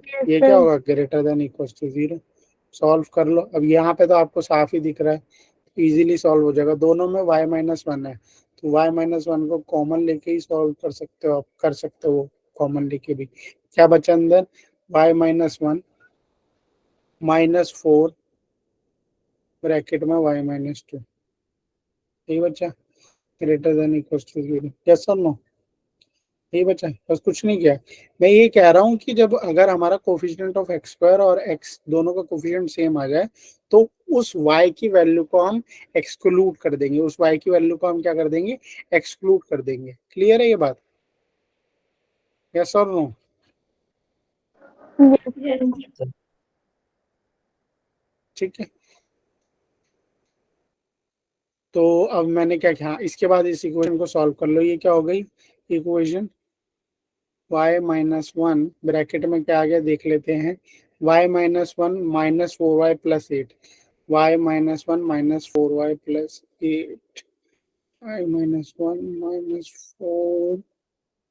यस ये क्या सर। होगा, greater than equals to zero. Solve कर लो, अब यहाँ पे तो आपको साफ ही दिख रहा है, इजीली सॉल्व हो जाएगा, दोनों में y माइनस वन है, तो y माइनस वन को कॉमन लेके ही सॉल्व कर सकते हो, आप कर सकते हो कॉमन लेके भी। क्या बचा अंदर, y minus one minus four bracket में y माइनस टू, यही बचा, greater than equals to zero, yes और नो, यही बचा, बस कुछ नहीं किया। मैं ये कह रहा हूँ कि जब अगर हमारा कोफिशिएंट ऑफ एक्स स्क्वायर और एक्स दोनों का कोफिशिएंट सेम आ जाए, तो उस y की वैल्यू को हम एक्सक्लूड कर देंगे, उस y की वैल्यू को हम क्या कर देंगे, एक्सक्लूड कर देंगे, क्लियर है ये बात, यस और नो, यस सर। ठीक है। तो अब मैंने क्या किया, इसके बाद इस इक्वेशन को सॉल्व कर लो, ये क्या हो गई, equation y minus one bracket में क्या आ गया देख लेते हैं, y minus one minus four y plus eight, y minus one minus four y plus eight, y minus one minus four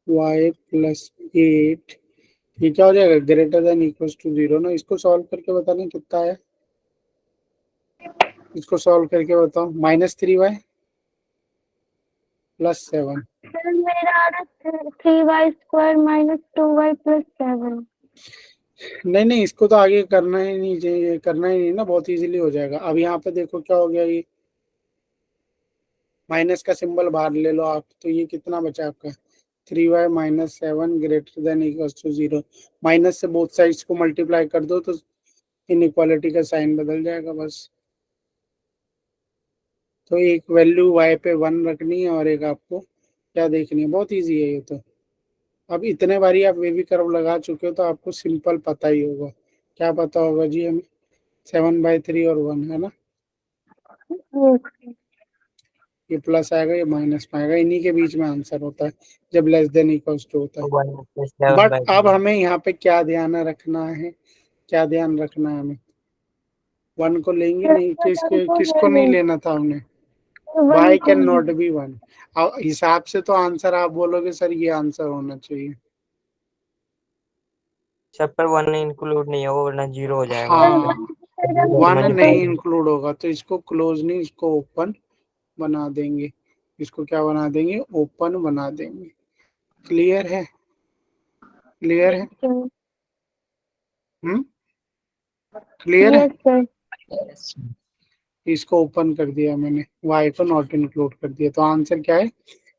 y plus eight ये क्या हो जाएगा, ग्रेटर देन इक्वल टू 0 ना। इसको सॉल्व करके बताना कितना है, इसको सॉल्व करके बताओ। -3y + 7। सर मेरा आ रहा है 3y² - 2y + 7। नहीं इसको तो आगे करना ही नहीं चाहिए, करना ही नहीं ना, बहुत इजीली हो जाएगा। अब यहाँ पे देखो क्या हो गया, ये माइनस का सिंबल बाहर ले लो आप, तो ये कितना बचा आपका, 3y - 7 greater than equal to 0। Minus से बोथ साइड्स को मल्टीप्लाई कर दो तो इनइक्वालिटी का साइन बदल जाएगा बस। तो एक वैल्यू y पे 1 रखनी है और एक आपको क्या देखनी है, बहुत इजी है ये तो। अब इतने बारी आप वेवी कर्व लगा चुके हो तो आपको सिंपल पता ही होगा। क्या पता होगा जी हमें, 7/3 और 1 है ना। ये प्लस आएगा, ये माइनस में आएगा, इन्हीं के बीच में आंसर होता है जब लेस देन इक्वल्स टू होता है। 1 + बट अब 7/3। हमें यहाँ पे क्या ध्यान रखना है, क्या ध्यान रखना है हमें, 1 को लेंगे नहीं, किसको नहीं लेना था हमने, y कैन नॉट बी 1। हिसाब से तो आंसर आप बोलोगे सर ये आंसर होना चाहिए। सब पर 1 इंक्लूड नहीं होगा वरना 0 हो जाएगा वहाँ पे। हाँ, समझ 1 में नहीं इंक्लूड होगा तो इसको क्लोज नहीं, इसको ओपन बना देंगे। इसको क्या बना देंगे, ओपन बना देंगे। क्लियर है, क्लियर है। क्लियर है। Yes sir. इसको ओपन कर दिया मैंने, y को नॉट इंक्लूड कर दिया, तो आंसर क्या है,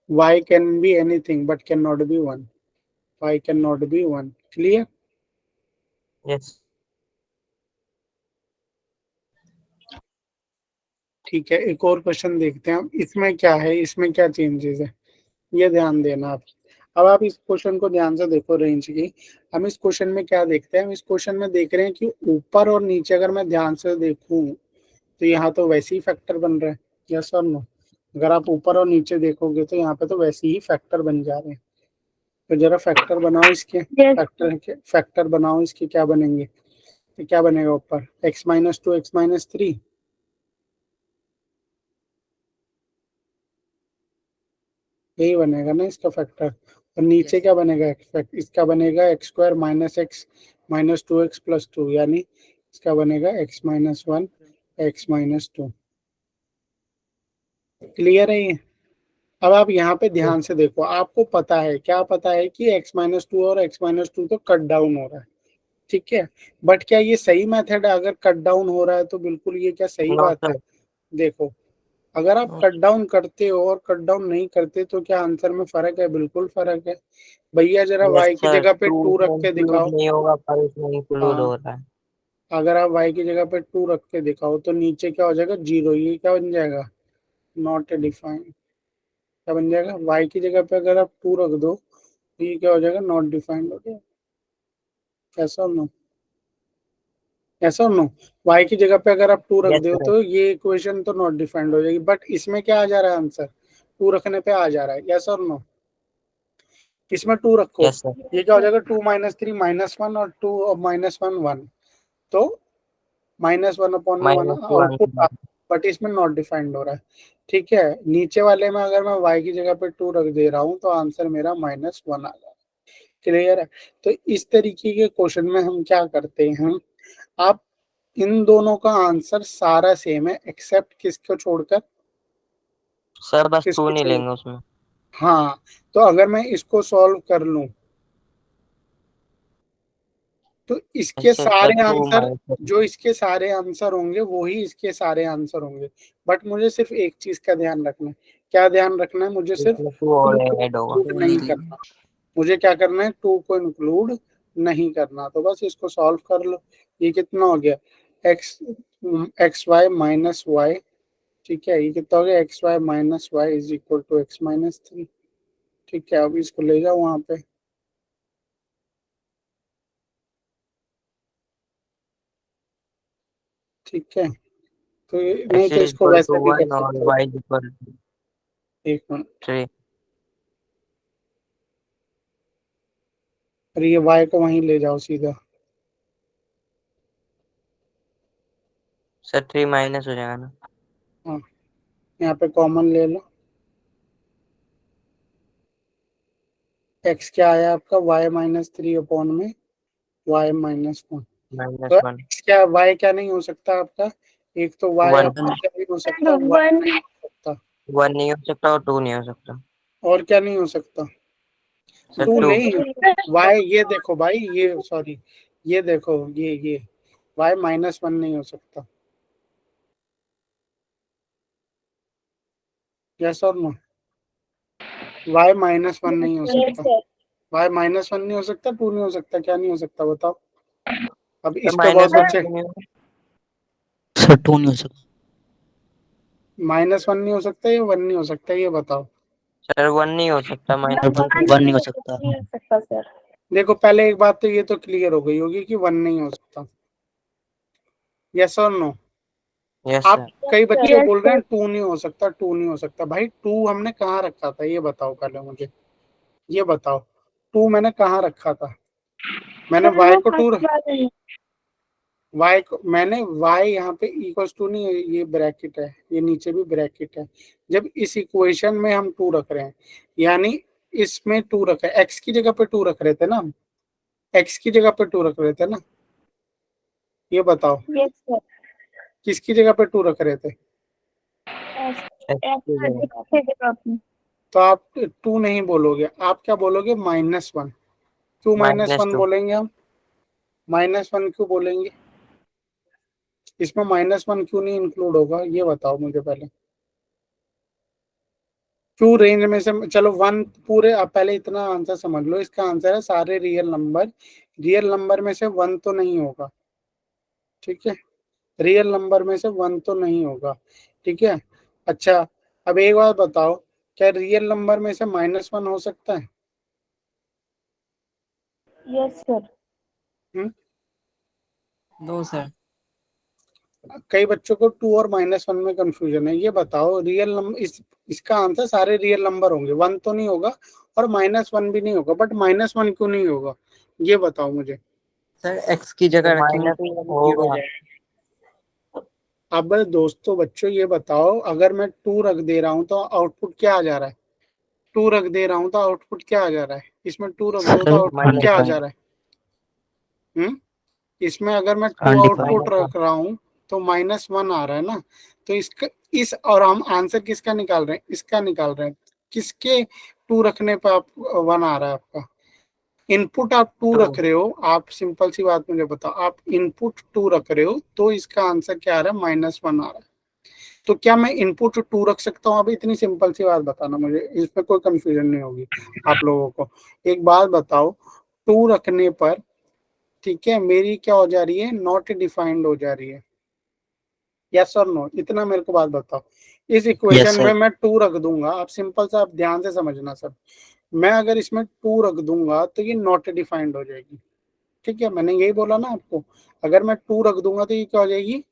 y can be anything but can not B 1। y can not B 1। Clear. Yes. ठीक है, एक और क्वेश्चन देखते हैं। इसमें क्या है, इसमें क्या चेंजेस है, ये ध्यान देना आप। अब आप इस क्वेश्चन को ध्यान से देखो, रेंज की। हम इस क्वेश्चन में क्या देखते हैं, हम इस क्वेश्चन में देख रहे हैं कि ऊपर और नीचे अगर मैं ध्यान से देखूं तो यहाँ तो वैसे ही फैक्टर बन रहे हैं, यस और नो। अगर आप ऊपर और नीचे देखोगे तो यहाँ पे तो वैसे ही फैक्टर बन जा रहे हैं। तो जरा फैक्टर बनाओ इसके, यस फैक्टर बनाओ इसके, क्या बनेंगे, तो क्या बनेगा ऊपर, x-2 x-3, यही बनेगा ना इसका फैक्टर। और नीचे क्या बनेगा, इसका बनेगा x² - x - 2x + 2, यानी इसका बनेगा x-1 x-2। क्लियर है ये। अब आप यहाँ पे ध्यान से देखो, आपको पता है, क्या पता है कि x-2 और x-2 तो कट डाउन हो रहा है, ठीक है। बट क्या ये सही मेथड है, अगर कट डाउन हो रहा है तो बिल्कुल ये क्या सही नो बात है। सर। देखो, अगर आप कट डाउन करते हो और कट डाउन नहीं करते तो क्या आंसर में फर्क है, बिल्कुल फर्क है। भैया जरा यस y की सर, जगह पे 2 2 रख में के इंक्लूड दिखाओ। नहीं होगा पर इसमें इंक्लूड हाँ, हो रहा है। अगर आप y की जगह पे 2 रख के दिखाओ तो नीचे क्या हो जाएगा, 0। ये क्या बन जाएगा, नॉट डिफाइंड। क्या बन जाएगा, y की जगह पे अगर आप 2 रख दो तो ये क्या हो जाएगा, नॉट डिफाइंड हो जाएगा। ऐसा और नो, ऐसा और नो। y की जगह पे अगर आप 2 रख यस दो सर। तो ये इक्वेशन तो नॉट डिफाइंड हो जाएगी। बट इसमें क्या आ जा रहा है आंसर, 2 रखने पे आ जा रहा है, यस और नो। इसमें 2 रखो, यस सर। ये क्या हो जाएगा, 2 - 3 -1 और 2 और -1 1, तो -1/1 -1। आउटपुट। बट इसमें नॉट डिफाइंड हो रहा है, ठीक है। नीचे वाले में अगर मैं y की जगह पे 2 रख दे रहा हूँ तो आंसर मेरा -1 आ जाएगा। क्लियर है। तो इस तरीके के क्वेश्चन में हम क्या करते हैं, आप इन दोनों का आंसर सारा सेम है एक्सेप्ट किसको छोड़कर, सर बस 2 किसको नहीं छोड़, लेंगे उसमें। हाँ। तो अगर मैं इसको सॉल्व कर लूं तो इसके ऐसे सर सारे 2 आंसर, माइनस। जो इसके सारे आंसर होंगे वो ही इसके सारे आंसर होंगे। बट मुझे सिर्फ एक चीज का ध्यान रखना है, क्या ध्यान रखना है, मुझे सिर्फ इसमें 2 टू और को ऐड होगा। इंक्लूड नहीं करना। मुझे क्या करना है, 2 को इंक्लूड नहीं करना। तो बस इसको सॉल्व कर लो। ये कितना हो गया, एक्स XY - Y, ठीक है। ये कितना हो गया, XY - Y = x-3। ठीक है, अब इसको ले जाओ वहां पे, ठीक है। तो नहीं x तो इसको वैसे भी कर 1 और सकते हो। y 1 minute, 3। और ये y को वहीं ले जाओ सीधा। सर 3 माइनस हो जाएगा ना। हाँ, यहाँ पे कॉमन ले लो। x क्या आया आपका, y - 3/में y minus one. Minus तो वन क्या y क्या नहीं हो सकता आपका? एक तो y वन आपका क्या नहीं हो सकता, y वन नहीं हो सकता, वन नहीं हो सकता और टू नहीं हो सकता और क्या नहीं हो सकता? सर टू टू नहीं, y ये देखो भाई, ये सॉरी, ये देखो ये y माइनस वन नहीं हो सकता। यस और नो? y माइनस वन नहीं हो सकता, y माइनस वन नहीं हो सकता, टू नहीं हो सकता, क्या नहीं हो सकता बताओ? अब इस पे बहुत माइनस वन बच्चे, नहीं हो सर 2 नहीं हो सकता। माइनस वन नहीं हो सकता या वन नहीं हो सकता, ये बताओ। सर वन नहीं हो सकता माइनस वन सर 1 नहीं हो सकता। नहीं हो सकता सर। देखो पहले एक बात तो ये तो क्लियर हो गई होगी कि वन नहीं हो सकता। यस और नो? यस आप सर कई बच्चे Yes, बोल रहे हैं sir. टू नहीं हो सकता, टू नहीं हो सकता। भाई टू हमने कहाँ रखा था ये बताओ पहले मुझे, ये बताओ। टू मैंने कहाँ रखा था? मैंने सर वाई वो को टू, फर्स्ट वाला है। वाई को मैंने वाई यहाँ पे इक्वल्स टू नहीं है, ये ब्रैकेट है, ये नीचे भी ब्रैकेट है। जब इस इक्वेशन में हम टू रख रहे हैं, यानी इसमें टू रखा है, एक्स की जगह पे टू रख रहे थे ना, एक्स की जगह पे टू रख रहे थे ना, ये बताओ Yes, sir. किसकी जगह पे टू रख रहे थे? Yes. एक्स की जगह ऐसे जगह पे। तो आप टू नहीं बोलोगे, आप क्या बोलोगे? Minus one. क्यों माइनस माइनस वन टू बोलेंगे हम? माइनस वन क्यों बोलेंगे? इसमें माइनस वन क्यों नहीं इंक्लूड होगा ये बताओ मुझे पहले। क्यों रेंज में से, चलो वन पूरे, आप पहले इतना आंसर समझ लो, इसका आंसर है सारे रियल नंबर, रियल नंबर में से वन तो नहीं होगा, ठीक है? रियल नंबर में से वन तो नहीं होगा, ठीक है? अच्छा, अब एक बात बताओ, क्या रियल नंबर में से माइनस वन हो सकता है? Yes, sir. Hmm? No sir. कई बच्चों को टू और माइनस वन में कंफ्यूजन है, ये बताओ रियल नंबर, इसका आंसर सारे रियल नंबर होंगे, वन तो नहीं होगा और माइनस वन भी नहीं होगा, बट माइनस वन क्यों नहीं होगा ये बताओ मुझे। सर x की तो जगह रखेंगे माइनस तो ये जीरो हो होगा जाएगा। अब दोस्तों बच्चों ये बताओ, अगर मैं टू रख दे रहा हूँ तो आउटपुट क्या आ जा रहा है? टू रख दे रहा हूँ तो आउटपुट क्या आ जा रहा है? इसमें टू रख दो तो सर आउटपुट क्या आ जा माइनस रहा है? हम्म? इसमें अगर मैं टू अनडिफाइंड। आउटपुट रख रहा हूँ तो माइनस वन आ रहा है ना, तो इसका इस, और हम आंसर किसका निकाल रहे हैं? इसका निकाल रहे हैं। किसके टू रखने पर आप वन आ रहा है आपका? इनपुट आप टू टू रख रहे हो, आप सिंपल सी बात मुझे बताओ, आप इनपुट टू रख रहे हो तो इसका आंसर क्या आ रहा है? माइनस वन आ रहा है। तो क्या मैं इनपुट टू रख सकता हूँ? अभी इतनी सिंपल सी बात बताना मुझे, इसमें कोई कंफ्यूजन नहीं होगी आप लोगों को। एक बात बताओ, टू रखने पर, ठीक है, मेरी क्या हो जा रही है? नॉट डिफाइंड हो जा रही है। यस और नो? इतना मेरे को बात बताओ। इस यस इक्वेशन में सर। मैं टू रख दूंगा, आप सिंपल सा, आप ध्यान से समझना सब। मैं अगर इसमें टू रख दूंगा तो ये नॉट डिफाइंड हो जाएगी, ठीक है? मैंने यही बोला ना आपको, अगर मैं टू रख दूंगा तो ये क्या हो जाएगी?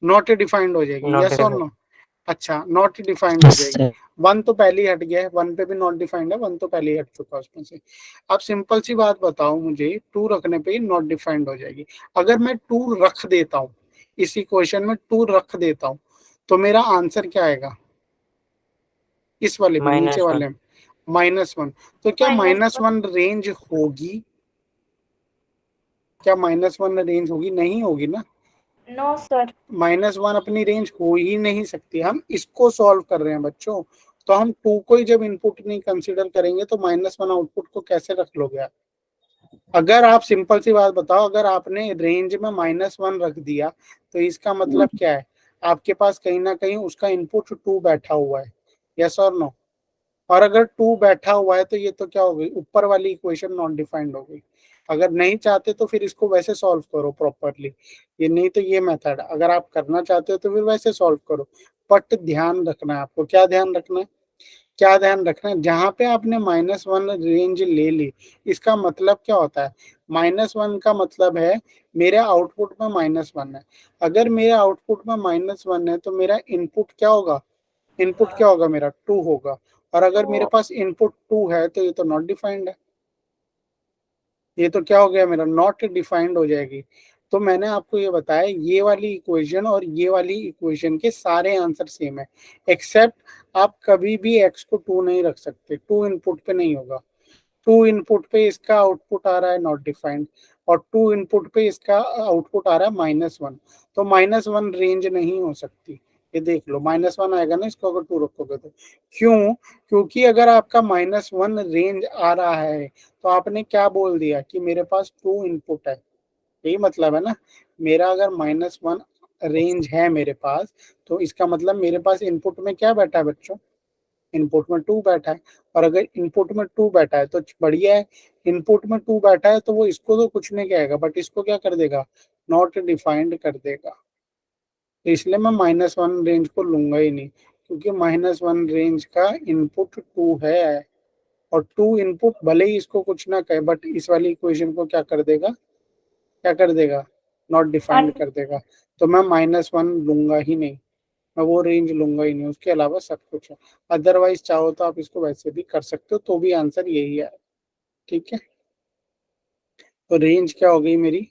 नॉट डिफाइंड हो जाएगी। नॉट यस और नो? अच्छा, नॉट डिफाइंड हो यस जाएगी। सर। वन तो पहले ही हट गया है, वन पे भी नॉट डिफाइंड है, वन तो पहले ही हट चुका है उसमें से। अब सिंपल सी बात बताओ मुझे, टू रखने पे ही नॉट डिफाइंड हो जाएगी। अगर मैं टू रख देता हूँ, इसी क्वेश्चन में टू रख देता हूँ, तो मेरा आंसर क्या आएगा? इस वाले में, नीचे माइनस वन वाले में, माइनस वन। तो क्या Minus माइनस वन रेंज होगी? क्या माइनस वन रेंज होगी? नहीं होगी ना। No, sir. माइनस वन अपनी रेंज हो ही नहीं सकती। हम इसको सॉल्व कर रहे हैं बच्चों, तो हम टू को ही जब इनपुट नहीं कंसीडर करेंगे तो माइनस वन आउटपुट को कैसे रख लोगे आप? अगर आप सिंपल सी बात बताओ, अगर आपने रेंज में माइनस वन रख दिया तो इसका मतलब क्या है? आपके पास कहीं ना कहीं उसका इनपुट टू बैठा हुआ है। यस और नो? और अगर टू बैठा हुआ है तो ये तो क्या हो गई? ऊपर वाली इक्वेशन नॉन डिफाइंड हो गई। अगर नहीं चाहते तो फिर इसको वैसे सॉल्व करो प्रॉपरली, ये नहीं तो ये मेथड, अगर आप करना चाहते हो तो फिर वैसे सॉल्व करो। बट ध्यान रखना है आपको, क्या ध्यान रखना है? क्या ध्यान रखना है? जहां पे आपने माइनस वन रेंज ले ली, इसका मतलब क्या होता है? माइनस वन का मतलब है मेरे आउटपुट में माइनस वन है। अगर मेरे आउटपुट में माइनस वन है तो मेरा इनपुट क्या होगा? इनपुट क्या होगा मेरा? टू होगा। और अगर मेरे पास इनपुट टू है तो ये तो नॉट डिफाइंड है, ये तो क्या हो गया मेरा? नॉट डिफाइंड हो जाएगी। तो मैंने आपको ये बताया, ये वाली इक्वेशन और ये वाली इक्वेशन के सारे आंसर सेम है, एक्सेप्ट आप कभी भी एक्स को टू नहीं रख सकते, टू इनपुट पे नहीं होगा। 2 इनपुट पे इसका आउटपुट आ रहा है नॉट डिफाइंड, और 2 इनपुट पे इसका आउटपुट आ रहा है -1, तो -1 रेंज नहीं हो सकती। ये देख लो -1 आएगा ना इसको अगर 2 रखोगे तो। क्यों? क्योंकि अगर आपका -1 रेंज आ रहा है तो आपने क्या बोल दिया कि मेरे पास 2 इनपुट है, यही मतलब है ना। मेरा अगर -1 रेंज है मेरे पास, तो इसका मतलब मेरे पास इनपुट में क्या बैठा है बच्चों? इनपुट में 2 बैठा है। और अगर इनपुट में 2 बैठा है तो बढ़िया है, इनपुट में 2 बैठा है तो वो इसको तो कुछ नहीं कहेगा, बट इसको क्या कर देगा? नॉट डिफाइंड कर देगा। तो इसलिए मैं -1 रेंज को लूंगा ही नहीं, क्योंकि -1 रेंज का इनपुट 2 है, और 2 इनपुट भले ही इसको कुछ ना कहे, बट इस वाली इक्वेशन को क्या कर देगा? क्या कर देगा? नॉट डिफाइंड कर देगा। तो मैं -1 लूंगा ही नहीं, मैं वो रेंज लूंगा ही नहीं, उसके अलावा सब कुछ है। अदरवाइज चाहो तो आप इसको वैसे भी कर सकते हो, तो भी आंसर यही है। ठीक है, तो रेंज क्या हो गई मेरी?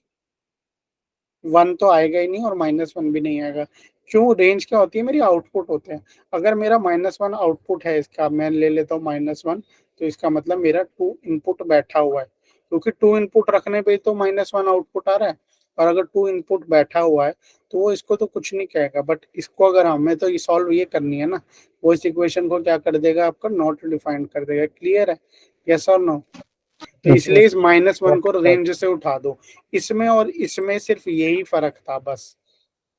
1 तो आएगा ही नहीं और -1 भी नहीं आएगा। क्यों? रेंज क्या होती है मेरी? आउटपुट होते हैं। अगर मेरा -1 आउटपुट है इसका, मैं ले लेता हूँ -1, तो इसका मतलब मेरा 2 इनपुट बैठा हुआ है, क्योंकि 2 इनपुट रखने पे तो -1 आउटपुट आ रहा है। और अगर 2 इनपुट बैठा हुआ है तो वो इसको तो कुछ नहीं कहेगा, बट इसको अगर हमें तो ये सॉल्व ये करनी है ना, वो इस इक्वेशन को क्या कर देगा? आपका नॉट डिफाइंड कर देगा। क्लियर है? यस और नो? तो इसलिए इस -1 को रेंज से उठा दो। इसमें और इसमें सिर्फ यही फर्क था बस,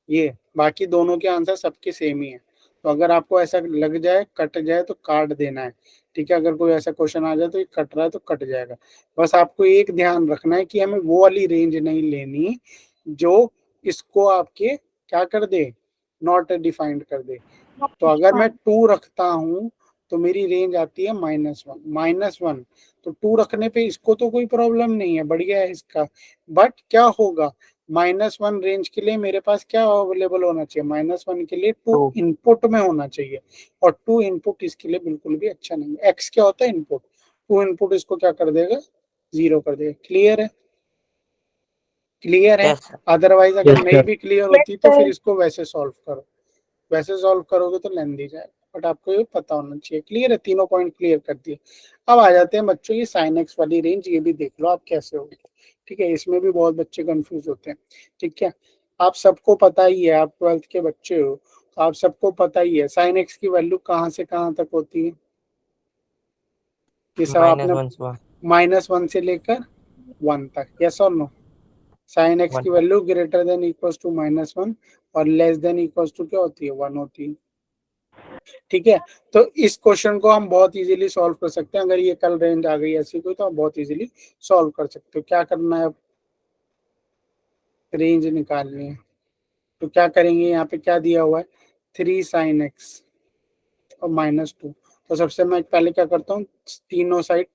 ये बाकी दोनों के आंसर सबके सेम ही है। तो अगर आपको ऐसा लग जाए, कट जाए, तो काट देना है। ठीक है, अगर कोई ऐसा क्वेश्चन आ जाए तो ये कट रहा है तो कट जाएगा। बस आपको एक ध्यान रखना है कि हमें वो वाली रेंज नहीं लेनी जो इसको आपके क्या कर दे? नॉट डिफाइंड कर दे। तो अगर मैं 2 रखता हूं तो मेरी रेंज आती है -1, तो 2 रखने पे इसको तो कोई प्रॉब्लम नहीं है, बढ़िया है इसका। बट क्या होगा? -1 रेंज के लिए मेरे पास क्या अवेलेबल होना चाहिए? -1 के लिए 2 2 इनपुट में होना चाहिए, और 2 इनपुट इसके लिए बिल्कुल भी अच्छा नहीं है। एक्स क्या होता है? इनपुट। 2 इनपुट इसको क्या कर देगा? 0 कर देगा। क्लियर है? क्लियर है? यस अदरवाइज अगर यस नहीं सर भी क्लियर होती तो फिर इसको वैसे सॉल्व करो, वैसे सॉल्व करोगे तो लेंदी जाएगा, बट आपको ये पता होना चाहिए। क्लियर है? तीनों पॉइंट क्लियर कर दिए। अब आ जाते हैं बच्चों ये sin x वाली रेंज, ये भी देख लो आप कैसे होगी। ठीक है, इसमें भी बहुत बच्चे कंफ्यूज होते हैं। ठीक है, आप सबको पता ही है, आप 12th के बच्चे हो, तो आप सबको पता ही है sin x की वैल्यू कहाँ से कहाँ तक होती है। ये सब आपने -1 से -1 से लेकर 1 तक। यस और नो? sin x 1 की value greater than equals to -1 और लेस देन इक्वल्स टू क्या होती है? 1 होती है। ठीक है, तो इस क्वेश्चन को हम बहुत इजीली सॉल्व कर सकते हैं। अगर ये कल रेंज आ गई ऐसी कोई, तो आप बहुत इजीली सॉल्व कर सकते हो। क्या करना है? अब रेंज निकालनी है, तो क्या करेंगे? यहाँ पे क्या दिया हुआ है? 3 sin x और -2। तो सबसे मैं पहले क्या करता हूँ, तीनों साइड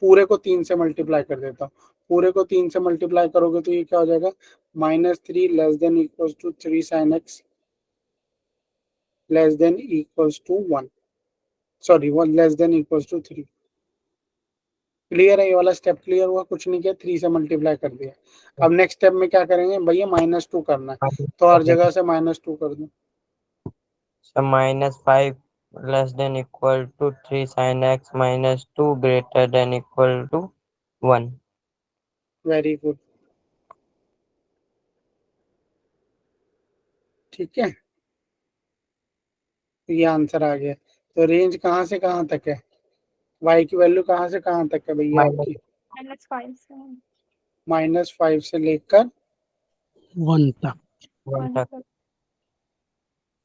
पूरे को 3 से मल्टीप्लाई कर देता हूँ। पूरे को 3 से मल्टीप्लाई करोगे तो ये क्या हो जाएगा? -3 less than equals to 3 sin x less than equals to 1, sorry 1 less than equals to 3। Clear है? ये वाला स्टेप क्लियर हुआ? कुछ नहीं किया, 3 से मल्टीप्लाई कर दिया। अब नेक्स्ट स्टेप में क्या करेंगे भैया? -2 करना है, तो हर जगह से -2 कर दो। So -5 less than equal to 3 sin x -2 greater than equal to 1. Very good. ठीक है, तो ये आंसर आ गया। तो रेंज कहाँ से कहाँ तक है? y की वैल्यू कहाँ से कहाँ तक है भैया आपकी? -5 से लेकर 1 तक। -1 तक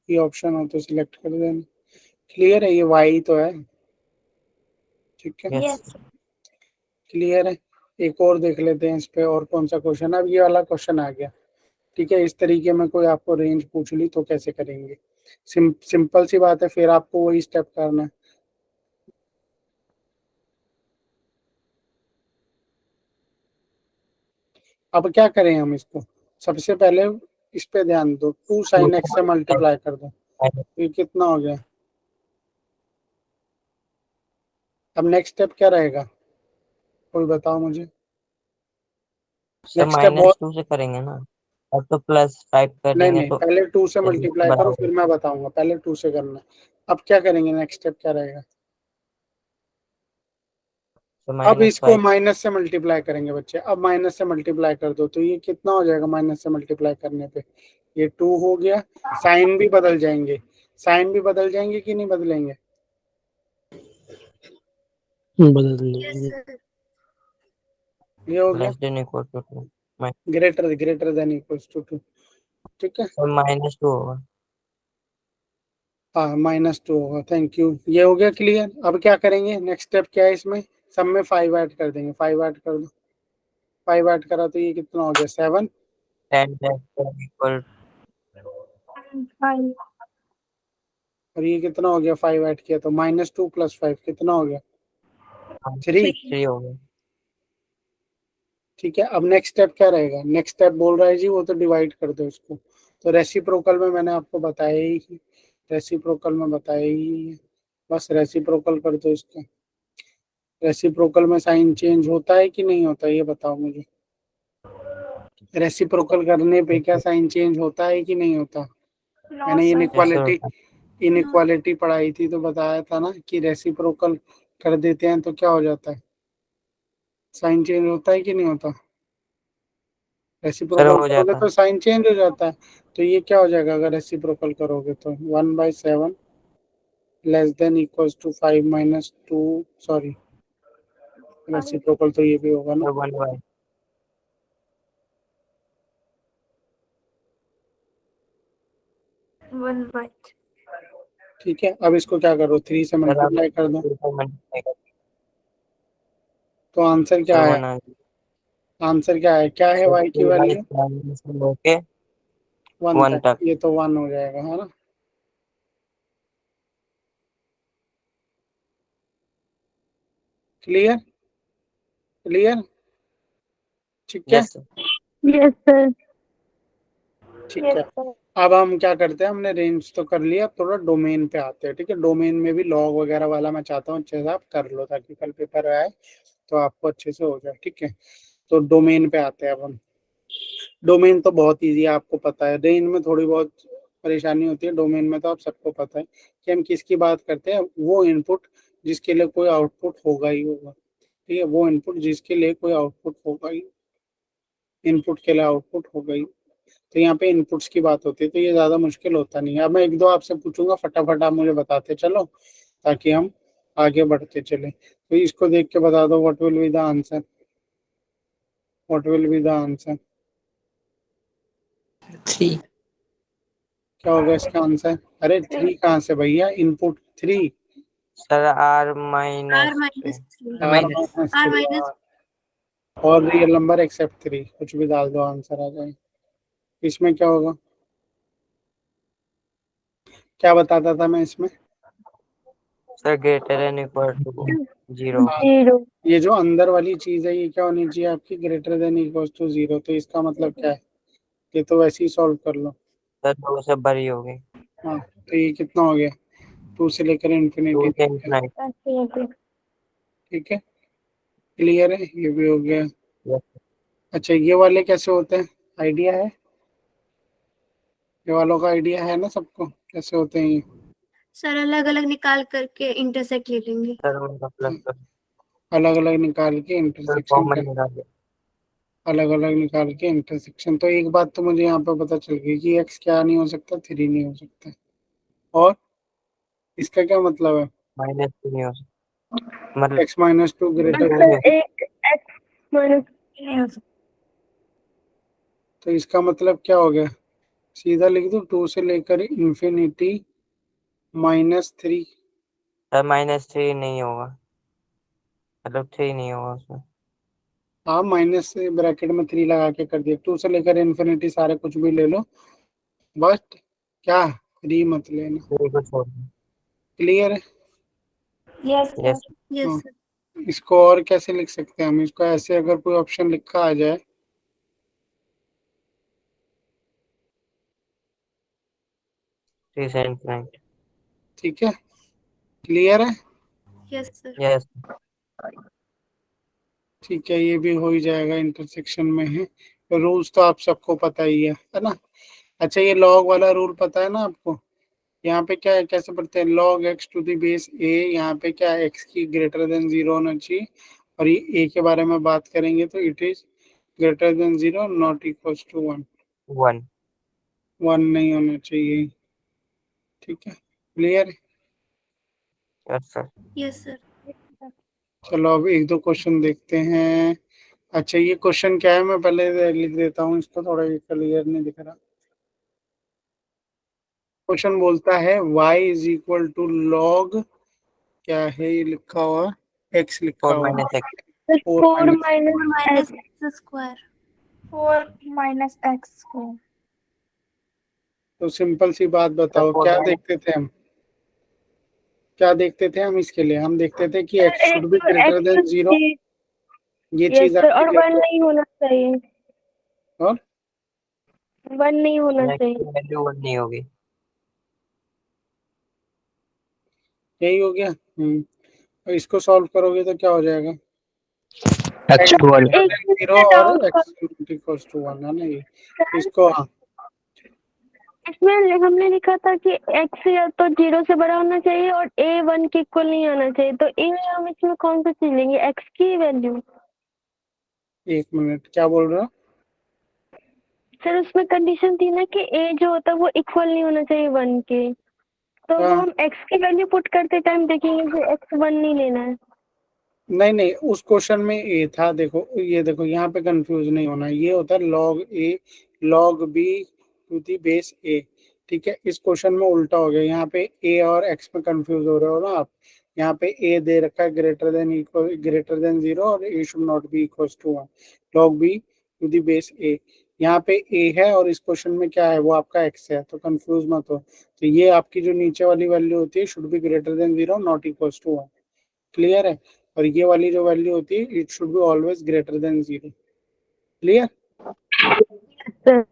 ये ऑप्शन हो तो सिलेक्ट कर देना। क्लियर है? ये y तो है। ठीक है, yes क्लियर है? एक और देख लेते हैं इस पे, और कौन सा क्वेश्चन। अब ये वाला क्वेश्चन आ गया। ठीक है, इस तरीके में कोई आपको रेंज पूछ ली तो कैसे करेंगे? सिंपल सी बात है, फिर आपको वही स्टेप करना है। अब क्या करें हम इसको? सबसे पहले इस पे ध्यान दो, 2 sin x से मल्टीप्लाई कर दो, तो ये कितना हो गया? अब नेक्स्ट स्टेप क्या रहेगा? कोई बताओ मुझे। सब नेक्स्ट स्टेप बहुत -2 से करेंगे ना, अब तो +5 कर नहीं देंगे नहीं, तो पहले 2 से जल्दी मल्टीप्लाई करो बराबर फिर मैं बताऊंगा। पहले 2 से करना है। अब क्या करेंगे? नेक्स्ट स्टेप क्या रहेगा? तो अब माइनस इसको 5 माइनस से मल्टीप्लाई करेंगे बच्चे, अब माइनस से मल्टीप्लाई कर दो तो ये कितना हो जाएगा माइनस से मल्टीप्लाई करने पे, ये 2 हो गया। साइन भी बदल जाएंगे, साइन भी बदल जाएंगे कि नहीं बदलेंगे? बदल देंगे। ये हो गया less than equal to 2, greater than equals to 2, ठीक है। तो -2 होगा। हाँ -2 होगा, थैंक यू। ये हो गया क्लियर। अब क्या करेंगे, नेक्स्ट स्टेप क्या है इसमें, सब में 5 ऐड कर देंगे, 5 ऐड कर दो, 5 ऐड करा तो ये कितना हो गया 7, 10 less than equal 5 और ये कितना हो गया 5 ऐड किया तो -2 + 5 कितना हो गया 3, 3 हो गया। ठीक है। अब नेक्स्ट स्टेप क्या रहेगा, नेक्स्ट स्टेप बोल रहा है जी वो तो डिवाइड कर दो इसको, तो रेसिप्रोकल में मैंने आपको बताया ही, रेसिप्रोकल में बताया ही है, बस रेसिप्रोकल कर दो इसका। रेसिप्रोकल में साइन चेंज होता है कि नहीं होता ये बताओ मुझे, रेसिप्रोकल करने पे क्या साइन चेंज होता है कि नहीं होता? मैंने ऐसे होता इनइक्वालिटी पढ़ाई थी तो बताया था ना कि रेसिप्रोकल कर देते हैं तो क्या हो जाता है, साइन चेंज होता है कि नहीं होता? सर रेसिप्रोकल हो करोगे जाता तो है। साइन चेंज हो जाता है, तो ये क्या हो जाएगा अगर रेसिप्रोकल करोगे तो 1/7 less than equals to 5 - 2, sorry reciprocal तो ये भी होगा ना, तो 1/, ठीक है। अब इसको क्या करो 3 से सर आप मल्टीप्लाई कर दो, 2 से मल्टीप्लाई कर, तो आंसर सर क्या है, 1 आ गया। आंसर क्या है सर y की 2 वैल्यू से लेके 1 1 तक, तक। ये तो 1 हो जाएगा है ना, क्लियर, क्लियर, ठीक है, यस सर। Yes, sir. ठीक है। अब हम क्या करते हैं, हमने रेंज तो कर लिया, अब थोड़ा डोमेन पे आते हैं, ठीक है। डोमेन में भी लॉग वगैरह वाला मैं चाहता हूँ अच्छे से आप कर लो ताकि कल पेपर आए तो आपको अच्छे से हो जाए, ठीक है। तो डोमेन पे आते हैं अब हम। डोमेन तो बहुत इजी है, आपको पता है, रेंज में थोड़ी बहुत परेशानी होती है, डोमेन में तो आप सबको पता है कि हम किसकी बात करते हैं, वो इनपुट जिसके लिए कोई आउटपुट होगा ही होगा, ठीक है, वो इनपुट जिसके लिए कोई आउटपुट होगा ही, इनपुट के लिए आउटपुट होगा ही, तो यहाँ पे इनपुट्स की बात होती है, तो ये ज्यादा मुश्किल होता नहीं है। अब मैं एक दो आपसे पूछूंगा, फटाफट आप मुझे बताते चलो ताकि हम आगे बढ़ते चले। तो इसको देख के बता दो what will be the answer, what will be the answer, 3। क्या होगा इसका आंसर? अरे 3 कहाँ से भैया, इनपुट 3, सर R-3, R -3 और रियल नंबर एक्सेप्ट 3, कुछ भी डाल दो आंसर आ जाए। इसमें क्या होगा, क्या बताता था मैं इसमें? Sir greater than equal to 0। 0. ये जो अंदर वाली चीज है ये क्या होनी चाहिए आपकी, ग्रेटर देन इक्वल टू 0, तो इसका मतलब क्या है, ये तो वैसे ही सॉल्व कर लो। सर 2 से बड़ी होगी, हाँ, तो ये कितना हो गया 2 से लेकर 2 इन्फिनिटी, से इंफिनिटी। ठीक है, क्लियर है, ये भी हो गया। यस अच्छा ये वाले कैसे होते हैं, आइडिया है, ये वालों का आइडिया है ना सबको कैसे होते हैं ये? सर अलग अलग निकाल करके इंटरसेक्ट ले लेंगे। सर उनका प्लस कर, अलग अलग निकाल के सर इंटरसेक्शन कॉमन कर, निकाल, अलग अलग निकाल के इंटरसेक्शन, तो एक बात तो मुझे यहाँ पे पता चल गई कि x क्या नहीं हो सकता, 3 नहीं हो सकता, और इसका क्या मतलब है, -2 नहीं हो सकता, मतलब x -2 ग्रेटर, 2 नहीं हो सकता। एक x minus तो इसका मतलब क्या हो गया, सीधा लिख दो 2 से लेकर इन्फिनिटी -3, सर -3 नहीं होगा, मतलब 3 नहीं होगा उसमें। हाँ माइनस से ब्रैकेट में 3 लगा के कर दिया, 2 से लेकर इन्फिनिटी सारे कुछ भी ले लो, बस क्या 3 मत लेना, 3 को छोड़ दो। क्लियर है? Yes, यस यस हाँ, सर। इसको और कैसे लिख सकते हैं हम, इसको ऐसे अगर कोई ऑप्शन लिखा आ जाए, 3 से इंफिनिटी। ठीक है, क्लियर है, यस सर। यस ठीक है, ये भी हो ही जाएगा, इंटरसेक्शन में है, तो रूल्स तो आप सबको पता ही है ना। अच्छा ये लॉग वाला रूल पता है ना आपको, यहाँ पे क्या है, कैसे पढ़ते हैं, log x to the base a, यहाँ पे क्या है x की ग्रेटर देन 0 होना चाहिए और ये ए के बारे में बात करेंगे तो it is greater than 0 not equal to 1। 1। 1 नहीं होना चाहिए। ठीक है, क्लियर है? Yes sir. Yes sir. चलो अब एक दो क्वेश्चन देखते हैं। अच्छा, ये क्वेश्चन क्या है, मैं पहले लिख देता हूँ इसको, थोड़ा ये क्लियर नहीं दिख रहा। क्वेश्चन बोलता है y इज इक्वल टू लॉग, क्या है ये लिखा हुआ, x लिखा 4 हुआ, minus x. 4 4 minus. minus minus x. X square. 4 minus x square. तो सिंपल सी बात बताओ, फोर क्या माइनस देखते थे हम, क्या देखते थे हम इसके लिए? हम देखते थे कि x should be Sir, greater x than 0। ये yes चीज sir, आपकी और क्या 1 है? नहीं होना चाहिए, और 1 नहीं होना एक्स चाहिए. की वैल्यू 1 नहीं होगी। यही हो गया। और इसको सॉल्व करोगे तो क्या हो जाएगा? एक्स x इक्वल एक ग्रेटर देन 0 और डाउट x इक्वल टू 1 है ना ये। इसको हाँ, इसमें हमने लिखा था कि x या तो 0 से बड़ा होना चाहिए और a 1 के इक्वल नहीं आना चाहिए, तो a हम इसमें कौन सा चीज लेंगे, x की वैल्यू? एक मिनट, क्या बोल रहे हो? सर उसमें कंडीशन थी ना कि a जो होता है वो इक्वल नहीं होना चाहिए 1 के, तो वो हाँ, हम x की वैल्यू पुट करते टाइम देखेंगे कि x 1 नहीं लेना है. नहीं नहीं, उस क्वेश्चन में ए था, देखो ये देखो, यहाँ पे कंफ्यूज नहीं होना, ये होता है log a log b to the base a. ठीक है, इस क्वेश्चन में उल्टा हो गया, यहाँ पे ए और एक्स में कंफ्यूज हो रहे हो ना आप। यहाँ पे ए दे रखा है greater than equal greater than 0 और a should not be equal to 1, log b to the base a. यहाँ पे ए है और इस क्वेश्चन में क्या है, वो आपका एक्स है, तो कंफ्यूज मत हो। तो ये आपकी जो नीचे वाली वैल्यू होती है, should be greater than 0 not equal to 1। Clear है? और ये वाली जो वैल्यू होती है, it should be always greater than 0। Clear? Sir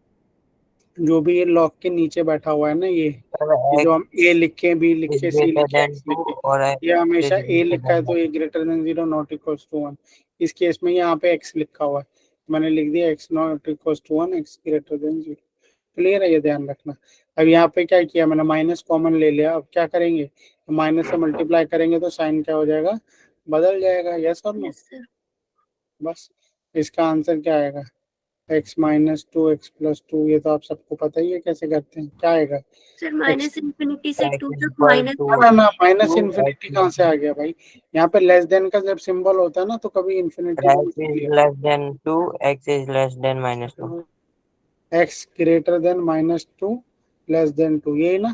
जो भी ये लॉग के नीचे बैठा हुआ है ना, ये जो हम ए एक्स लिखे, बी इज लिखे, सी ग्रेटर लिखे, देन एक्स 2 लिखे, और ये एक्स हमेशा इज ए ग्रेटर लिखा है तो देन ये greater than 0 not equal to 1। इस केस में यहाँ पे एक्स लिखा हुआ है, मैंने लिख दिया x not equal to 1, x greater than 0। Clear है? ये ध्यान रखना। अब यहाँ पे क्या किया मैंने, माइनस कॉमन ले लिया। अब क्या करेंगे, माइनस से मल्टीप्लाई करेंगे तो साइन क्या हो जाएगा, बदल जाएगा। यस और नो? Yes sir. बस इसका आंसर क्या आएगा, x माइनस 2 x प्लस 2। ये तो आप सबको पता ही है कैसे करते हैं, क्या आएगा सर x। माइनस इन्फिनिटी से एक्स 2 इज तक इक्वल माइनस टू ना ना, माइनस 2 इन्फिनिटी कहाँ से एक्स आ गया भाई? यहाँ पे लेस देन का जब सिंबल होता है ना, तो कभी इन्फिनिटी नहीं इज लिखती less than 2 x is less than minus 2। है। x greater then minus 2 less than 2, यही ना?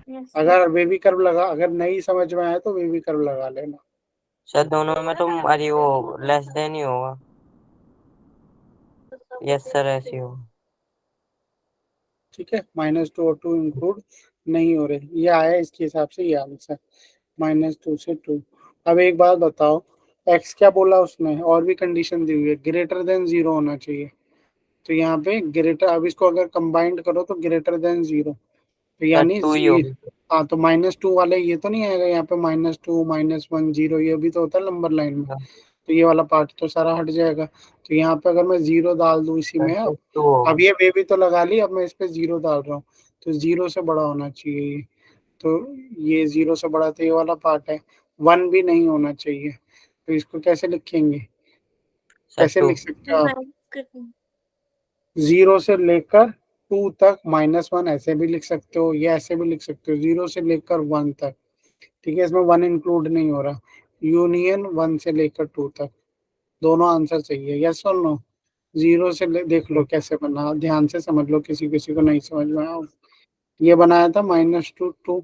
यस अगर बेबी कर्व लगा, अगर नहीं समझ में आया तो बेबी कर्व लगा लेना। सर दोनों में तो अरे वो लेस देन ही होगा। यस सर ऐसे ही होगा। ठीक है, माइनस 2 और 2 इंक्लूड नहीं हो रहे, ये आया इसके हिसाब से ये आंसर, -2 से 2। अब एक बात बताओ, x क्या बोला उसने, और भी कंडीशन दी हुई है, ग्रेटर देन 0 होना चाहिए। तो यहाँ पे ग्रेटर, अब इसको अगर कंबाइंड करो तो ग्रेटर देन 0, तो सर यानी 2 ही होगी। हाँ, तो -2 वाले ये तो नहीं आएगा यहाँ पे, -2 -1 0, ये भी तो होता है नंबर लाइन में, तो ये वाला पार्ट तो सारा हट जाएगा। तो यहाँ पे अगर मैं 0 डाल दूं इसी में, सर अब 2 होगा। अब ये वे भी तो लगा ली, अब मैं इस पे 0 डाल रहा हूँ, तो 0 से बड़ा होना चाहिए ये। तो ये 0 से बड़ा तो ये वाला पार्ट है, 1 भी नहीं होना चाहिए। तो इसको कैसे लिखेंगे, सर कैसे 2। लिख सकते सर हो आप? माइनस करते हैं। 0 से लेकर 2 तक -1 ऐसे भी लिख सकते हो, या ऐसे भी लिख सकते हो, 0 से लेकर 1 तक। ठीक है, इसमें 1 इंक्लूड नहीं हो रहा, यूनियन 1 से लेकर 2 तक, दोनों आंसर चाहिए। यस और नो? 0 से देख लो कैसे बना, ध्यान से समझ लो, किसी किसी को नहीं समझ में आया। ये बनाया था -2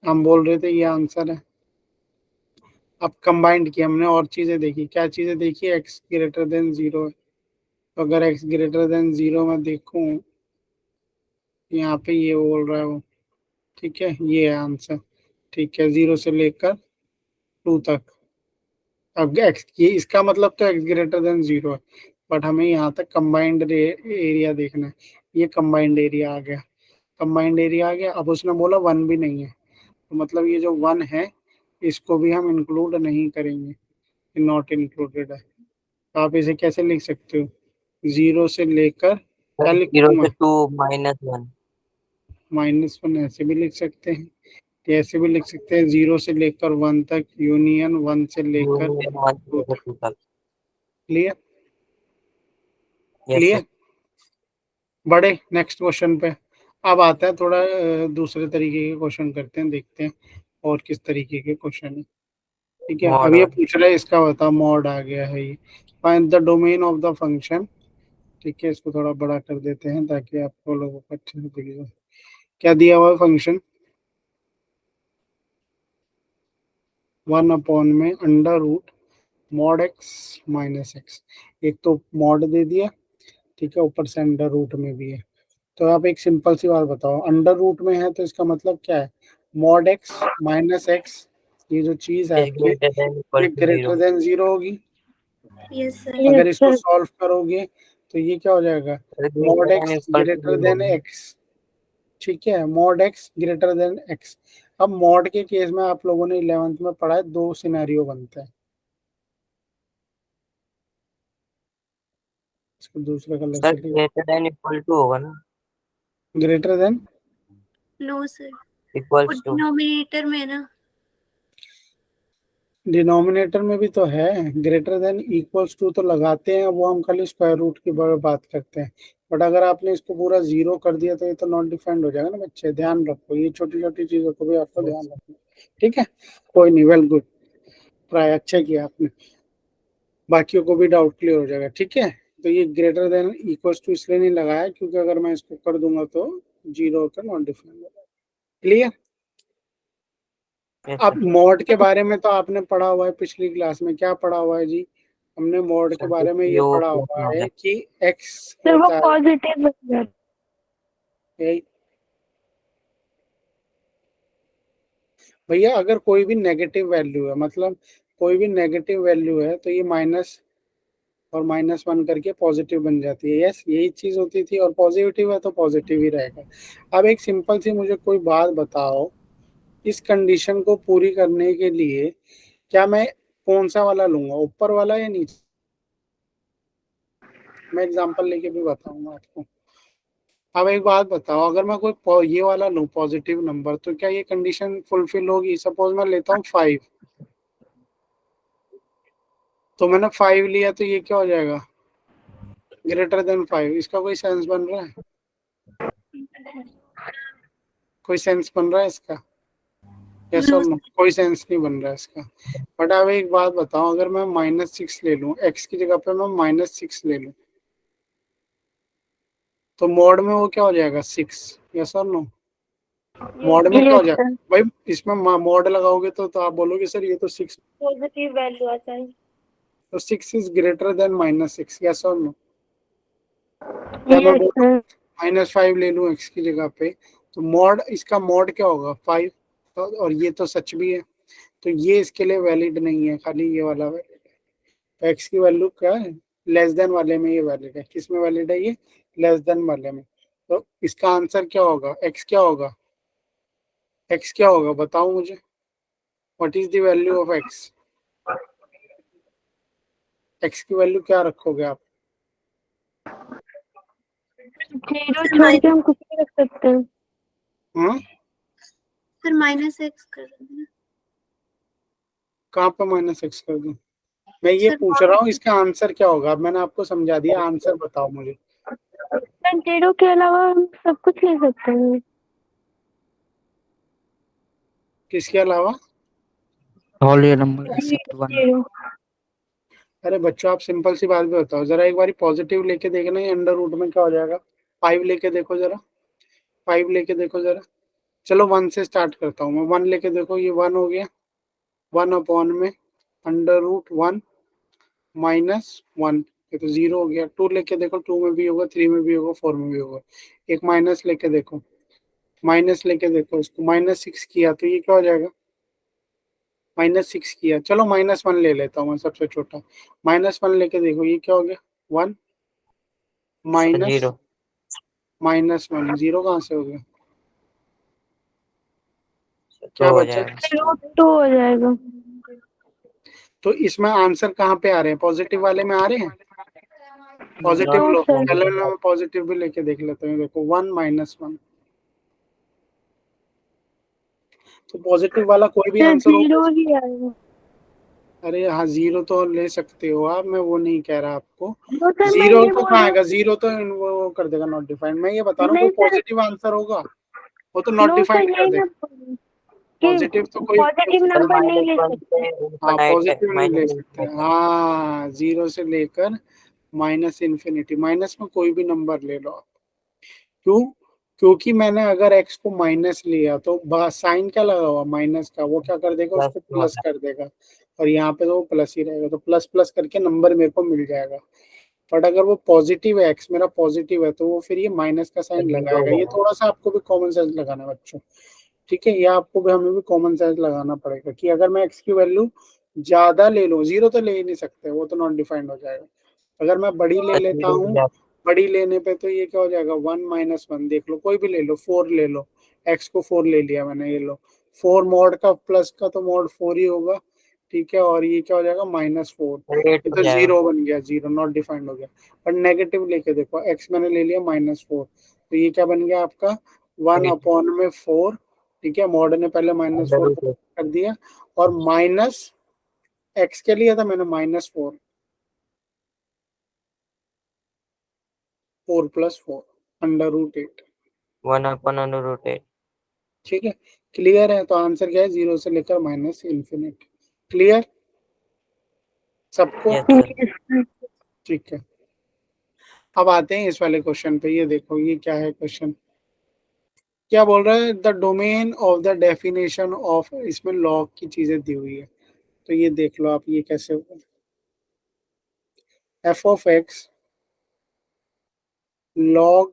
हम बोल रहे थे ये आंसर है। अब कंबाइंड किया हमने और चीजें देखी, क्या चीजें देखी, x ग्रेटर देन 0 है, तो अगर x ग्रेटर देन 0 में देखूं, यहाँ पे ये बोल रहा है वो, ठीक है, ये है आंसर। ठीक है, 0 से लेकर 2 तक। अब x, ये इसका मतलब तो x ग्रेटर देन 0 है, बट हमें यहाँ तक कंबाइंड एरिया देखना है। ये कंबाइंड एरिया आ गया, कंबाइंड एरिया आ गया। अब उसने बोला 1 भी नहीं है, तो मतलब ये जो 1 है, इसको भी हम इंक्लूड नहीं करेंगे, नॉट इंक्लूडेड है। तो आप इसे कैसे लिख सकते हो, 0 से लेकर, क्या सर लिखूं 0 से मैं, 2 -1। -1 ऐसे भी लिख सकते हैं, ऐसे भी लिख सकते हैं 0 से लेकर 1 तक, यूनियन 1 से लेकर यूनियन 1 से 2 लेकर तक। 2 तक। क्लियर? Yes sir. क्लियर? बड़े नेक्स्ट क्वेश्चन पे अब आता है, थोड़ा दूसरे तरीके के क्वेश्चन करते हैं, देखते हैं और किस तरीके के क्वेश्चन है। ठीक है, अब मॉड ये और पूछ रहा है, इसका बता, मॉड आ गया है ये। Find the domain of the function. ठीक है, इसको थोड़ा बड़ा कर देते हैं ताकि आपको लोगों को अच्छे से दिख जाए। क्या दिया हुआ है फंक्शन? 1 अपॉन में under root mod x minus x. एक तो मॉड दे दिया, ठीक है, ऊपर से अंडर रूट में भी है। तो आप एक सिंपल सी बात बताओ, अंडर रूट में है तो इसका मतलब क्या है? मॉड एक्स माइनस एक्स, ये जो चीज है इज आपकी, ग्रेटर देन इक्वल ये टू ग्रेटर 0। देन 0 होगी। Yes sir. अगर यस इसको सर। सॉल्व करोगे तो ये क्या हो जाएगा? Greater mod than x equal to greater 0। Than x. ठीक है, mod x greater than x. अब मॉड के केस में आप लोगों ने 11th में पढ़ा है, 2 सिनेरियो बनते हैं। इसको दूसरा कलर सर से लिखो। ग्रेटर देन इक्वल टू होगा ना? ग्रेटर देन नो सर, वो इक्वल्स टू। डिनोमिनेटर में है ना। डिनोमिनेटर में भी तो है, ग्रेटर देन इक्वल्स टू तो लगाते हैं, वो हम खाली स्क्वायर रूट की बात करते हैं। बट अगर आपने इसको पूरा 0 कर दिया तो ये तो नॉट डिफाइंड हो जाएगा ना बच्चे, ध्यान रखो, ये छोटी छोटी चीजों को भी आपको ध्यान रखना। ठीक है, कोई नहीं, वेल गुड, ट्राई अच्छा किया आपने, बाकियों को भी डाउट क्लियर हो जाएगा। ठीक है, तो ये ग्रेटर देन इक्वल्स टू इसलिए नहीं लगाया क्योंकि अगर मैं इसको कर दूंगा तो 0 होकर नॉट डिफाइंड हो जाएगा। क्लियर? यस अब सर। मॉड के बारे में तो आपने पढ़ा हुआ है, पिछली क्लास में क्या पढ़ा हुआ है जी? हमने मॉड के सर बारे में ये यू पढ़ा प्लस हुआ मॉड है एक्स। कि x सर वो होता है पॉजिटिव बन जाता यही। भैया अगर कोई भी नेगेटिव वैल्यू है, मतलब कोई भी नेगेटिव वैल्यू है तो ये माइनस और -1 करके पॉजिटिव बन जाती है। यस, यही चीज होती थी, और पॉजिटिव है तो पॉजिटिव ही रहेगा। अब एक सिंपल सी मुझे कोई बात बताओ, इस कंडीशन को पूरी करने के लिए क्या मैं कौन सा वाला लूंगा, ऊपर वाला या नीचे? मैं एग्जांपल लेके भी बताऊंगा आपको। अब एक बात बताओ, अगर मैं कोई ये वाला लूं पॉजिटिव नंबर, तो क्या ये कंडीशन फुलफिल होगी? सपोज मैं लेता हूँ 5, तो मैंने 5 लिया तो ये क्या हो जाएगा? Greater than 5। इसका कोई सेंस बन रहा है? कोई सेंस बन रहा है इसका? यस और नो नो? कोई सेंस नहीं बन रहा है इसका। बट अब एक बात बताओ, अगर मैं -6 ले लूं, x की जगह पे मैं -6 ले लूं, तो मॉड में वो क्या हो जाएगा? 6। यस और नो? मॉड में है। क्या हो यस जाएगा सर। भाई? इसमें मॉड लगाओगे तो आप बोलोगे सर ये तो 6, पॉजिटिव वैल्यू आता है। तो 6 इज ग्रेटर देन -6। यस और नो? या मैं यस बोलूं सर। -5 ले लूं x की जगह पे, तो मॉड, इसका मॉड क्या होगा? 5। और ये तो सच भी है, तो ये इसके लिए वैलिड नहीं है, खाली ये वाला वैलिड है। तो x की वैल्यू क्या है? लेस देन वाले में ये वैलिड है। किस में वैलिड है ये? लेस देन वाले में। तो इसका आंसर क्या होगा? x क्या होगा? x क्या होगा बताओ मुझे? What is the value of x? x की वैल्यू क्या रखोगे आप? 0 सर छोड़ के हम कुछ भी रख सकते हैं। हाँ, सर -x कर देना। कहाँ पे -x कर दूं? मैं ये सर पूछ रहा हूँ इसका आंसर क्या होगा। अब मैंने आपको समझा दिया, आंसर बताओ मुझे। सर 0 के अलावा हम सब कुछ ले सकते हैं। किसके अलावा? Whole year number except 1. 0। अरे बच्चों, आप सिंपल सी बात भी बताओ जरा, एक बारी पॉजिटिव लेके देखना, ये अंडर रूट में क्या हो जाएगा? 5 लेके देखो जरा, 5 लेके देखो जरा। चलो 1 से स्टार्ट करता हूँ मैं। 1 लेके देखो, ये 1 हो गया। 1 अपॉन में अंडर रूट 1 -1, ये तो 0 हो गया। 2 लेके देखो, 2 में भी होगा, 3 में भी होगा, 4 में भी होगा। एक माइनस लेके देखो, माइनस लेके देखो, इसको -6 किया तो ये क्या हो जाएगा? -6 किया, चलो -1 ले लेता हूँ मैं, सबसे छोटा। -1 लेके देखो, ये क्या हो गया? 1 माइनस 0। -1, 0 कहाँ से हो गया? तो क्या हो बचा? जाएगा √2 हो जाएगा। तो इसमें आंसर कहाँ पे आ रहे हैं? पॉजिटिव वाले में आ रहे हैं? पॉजिटिव नो लो, सर। चलो ना मैं पॉजिटिव भी लेके देख लेता हूँ। देखो 1 -1, तो पॉजिटिव वाला कोई भी सर आंसर होगा। 0 ही आएगा। अरे हाँ, 0 तो ले सकते हो आप, मैं वो नहीं कह रहा आपको। तो सर मैं 0 ये तो बोल कहाँ रहा आएगा, 0 तो वो कर देगा नॉट डिफाइंड। मैं ये बता रहा हूँ कोई नहीं सर, पॉजिटिव आंसर होगा वो तो नॉट नो सर डिफाइंड कर यही देगा। मैं बोल रही हूँ पॉजिटिव तो कि कोई भी ले पॉजिटिव सकता सर है। नंबर नहीं ले -1 सकते। से हाँ, इनफाइनाइट है, पॉजिटिव नहीं ले सकते। हाँ, 0 से लेकर माइनस इन्फिनिटी, माइनस में कोई भी नंबर ले लो आप। क्यों? क्योंकि मैंने अगर x को माइनस लिया तो साइन क्या लगा हुआ माइनस का, वो क्या कर देगा, प्लस उसको प्लस कर देगा। और यहाँ पे तो वो प्लस ही रहेगा, तो प्लस प्लस करके नंबर मेरे को मिल जाएगा। बट अगर वो पॉजिटिव है, x मेरा पॉजिटिव है, तो वो फिर ये माइनस का साइन 0 लगाएगा। ये होगा। थोड़ा सा आपको भी कॉमन सेंस लगाना है बच्चों, ठीक है। ये आपको भी, हमें भी कॉमन सेंस लगाना पड़ेगा कि अगर मैं x की वैल्यू ज्यादा ले लूँ, 0 तो ले ही नहीं सकते, वो तो नॉट डिफाइंड हो जाएगा। अगर मैं बड़ी ले सर लेता 0 हूँ, बड़ी लेने पे तो ये क्या हो जाएगा, 1 - 1, देख लो कोई भी ले लो, 4 ले लो, x को 4 ले लिया मैंने, ये लो 4 मॉड का प्लस का तो मॉड 4 ही होगा, ठीक है। और ये क्या हो जाएगा -4, 8 ये हो तो जाएगा। 0 बन गया, 0 नॉट डिफाइंड हो गया। और नेगेटिव लेके देखो, x मैंने ले लिया -4, तो ये क्या बन गया आपका 1/4, ठीक है। मॉड ने पहले -4 √8 कर दिया, और माइनस x के लिए था मैंने -4, 4 + 4 √8, 1/√8। ठीक है। क्लियर है? तो आंसर क्या है, 0 से लेकर माइनस इन्फिनिटी। क्लियर सबको? Yes sir. ठीक है। अब आते हैं इस वाले क्वेश्चन पे। ये देखो, ये क्या है क्वेश्चन, क्या बोल रहा है, the domain of the definition of, इसमें लॉग की चीजें दी हुई है, तो ये देख लो आप ये कैसे होगा। f(x) log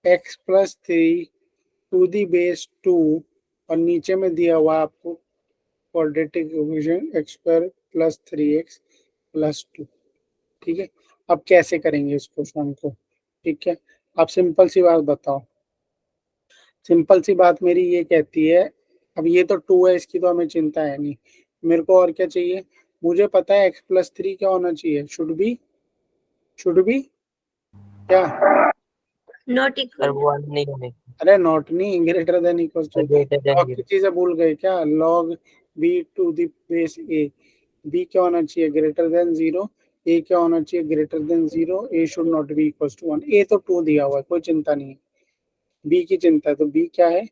x+3 to the base 2, और नीचे में दिया हुआ आपको क्वाड्रेटिक इक्वेशन x² + 3x + 2, ठीक है। अब कैसे करेंगे इस क्वेश्चन को, ठीक है। आप सिंपल सी बात बताओ, सिंपल सी बात मेरी ये कहती है, अब ये तो 2 है, इसकी तो हमें चिंता है नहीं, मेरे को और क्या चाहिए, मुझे पता है x+3 क्या होना चाहिए, शुड बी क्या, नॉट सर इक्वल। वो 1 नहीं होने अरे नॉट नहीं, greater than equal to. Greater than log की 0। चीजें भूल गए क्या, log b to the base a, b क्या होना चाहिए, ग्रेटर देन 0, ए क्या होना चाहिए, greater than 0, a should not be equal to 1। A तो 2 दिया हुआ है, कोई चिंता नहीं है, बी की चिंता है, तो बी क्या है,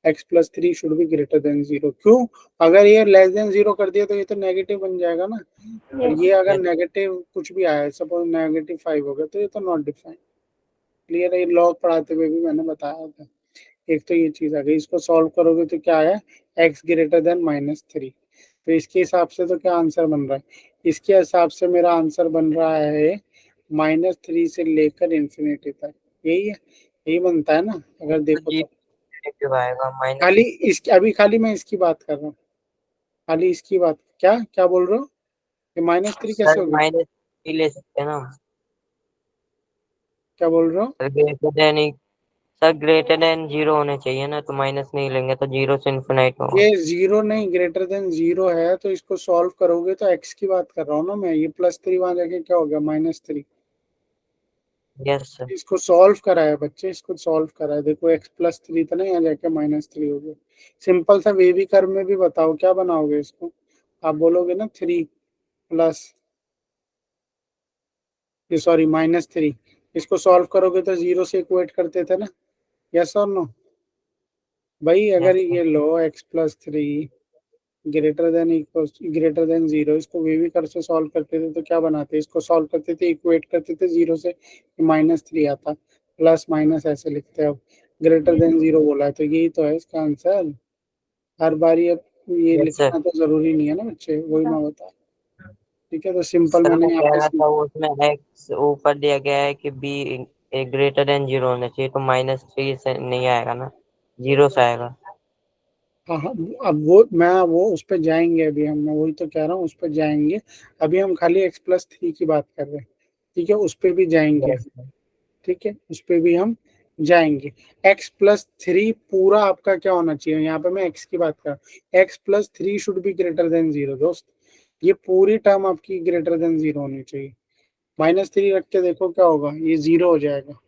x+3 should be greater than 0। क्यों? अगर ये लेस देन 0 कर दिया तो ये तो नेगेटिव बन जाएगा ना, और ये अगर नेगेटिव कुछ भी आया, सपोज -5 हो गया, तो ये तो नॉट डिफाइंड। क्लियर है? ये लॉग पढ़ाते हुए भी मैंने बताया था। एक तो ये चीज आ गई, इसको सॉल्व करोगे तो क्या आया, x ग्रेटर देन -3। तो इसके हिसाब से तो क्या आंसर बन रहा है, इसके हिसाब से मेरा आंसर बन रहा है -3 से लेकर इन्फिनिटी तक, यही है, यही बनता है ना अगर तो देखो जी तो। नेगेटिव आएगा खाली -3। इसकी, अभी खाली मैं इसकी बात कर रहा हूँ, खाली इसकी बात, क्या क्या बोल रहे हो, ये -3 कैसे सर हो गया, -3 ले सकते हैं ना। क्या बोल रहे हो, सर ग्रेटर देन 0 होने चाहिए ना, तो माइनस नहीं लेंगे तो 0 से इन्फिनाइट होगा। ये 0 नहीं, ग्रेटर देन 0 है, तो इसको सॉल्व करोगे तो x की बात कर रहा हूँ ना मैं, ये +3 वहां जाके क्या हो गया, -3। Yes sir. इसको सॉल्व करा है बच्चे, इसको सॉल्व करा है, देखो x+3 था ना, यहाँ जाके -3 हो गया। सिंपल सा वे भी कर्व में भी बताओ क्या बनाओगे इसको, आप बोलोगे ना 3 प्लस, ये सॉरी -3, इसको सॉल्व करोगे तो 0 से इक्वेट करते थे ना, यस और नो भाई। अगर यस सर। ये लो x+3 ग्रेटर देन 0, इसको वे भी कर्व से सॉल्व करते थे तो क्या बनाते, इसको सॉल्व करते थे, इक्वेट करते थे 0 से, -3 आता, प्लस माइनस ऐसे लिखते हैं। अब ग्रेटर देन 0 बोला है, तो यही तो है इसका आंसर। हर बारी अब ये यस सर। लिखना तो जरूरी नहीं है ना बच्चे, वही मैं बता, ठीक है। तो सिंपल सर मैं मैंने यहाँ कह पे रहा था वो उसमें x ऊपर दिया गया है कि b ग्रेटर देन 0 होना चाहिए, तो -3 से नहीं आएगा ना, 0 से आएगा। हाँ हाँ, अब वो उस पर जाएंगे, अभी हम, मैं वही तो कह रहा हूँ, उस पर जाएंगे। अभी हम खाली x+3 की बात कर रहे हैं, ठीक है, उस पर भी जाएंगे, यस सर। ठीक है, उस पे भी हम जाएंगे। x+3 पूरा आपका क्या होना चाहिए, यहाँ पे मैं x की बात कर रहा हूँ, x+3 should be greater than 0 दोस्त, ये पूरी टर्म आपकी ग्रेटर देन 0 होनी चाहिए। -3 रख के देखो क्या होगा, ये 0 हो जाएगा,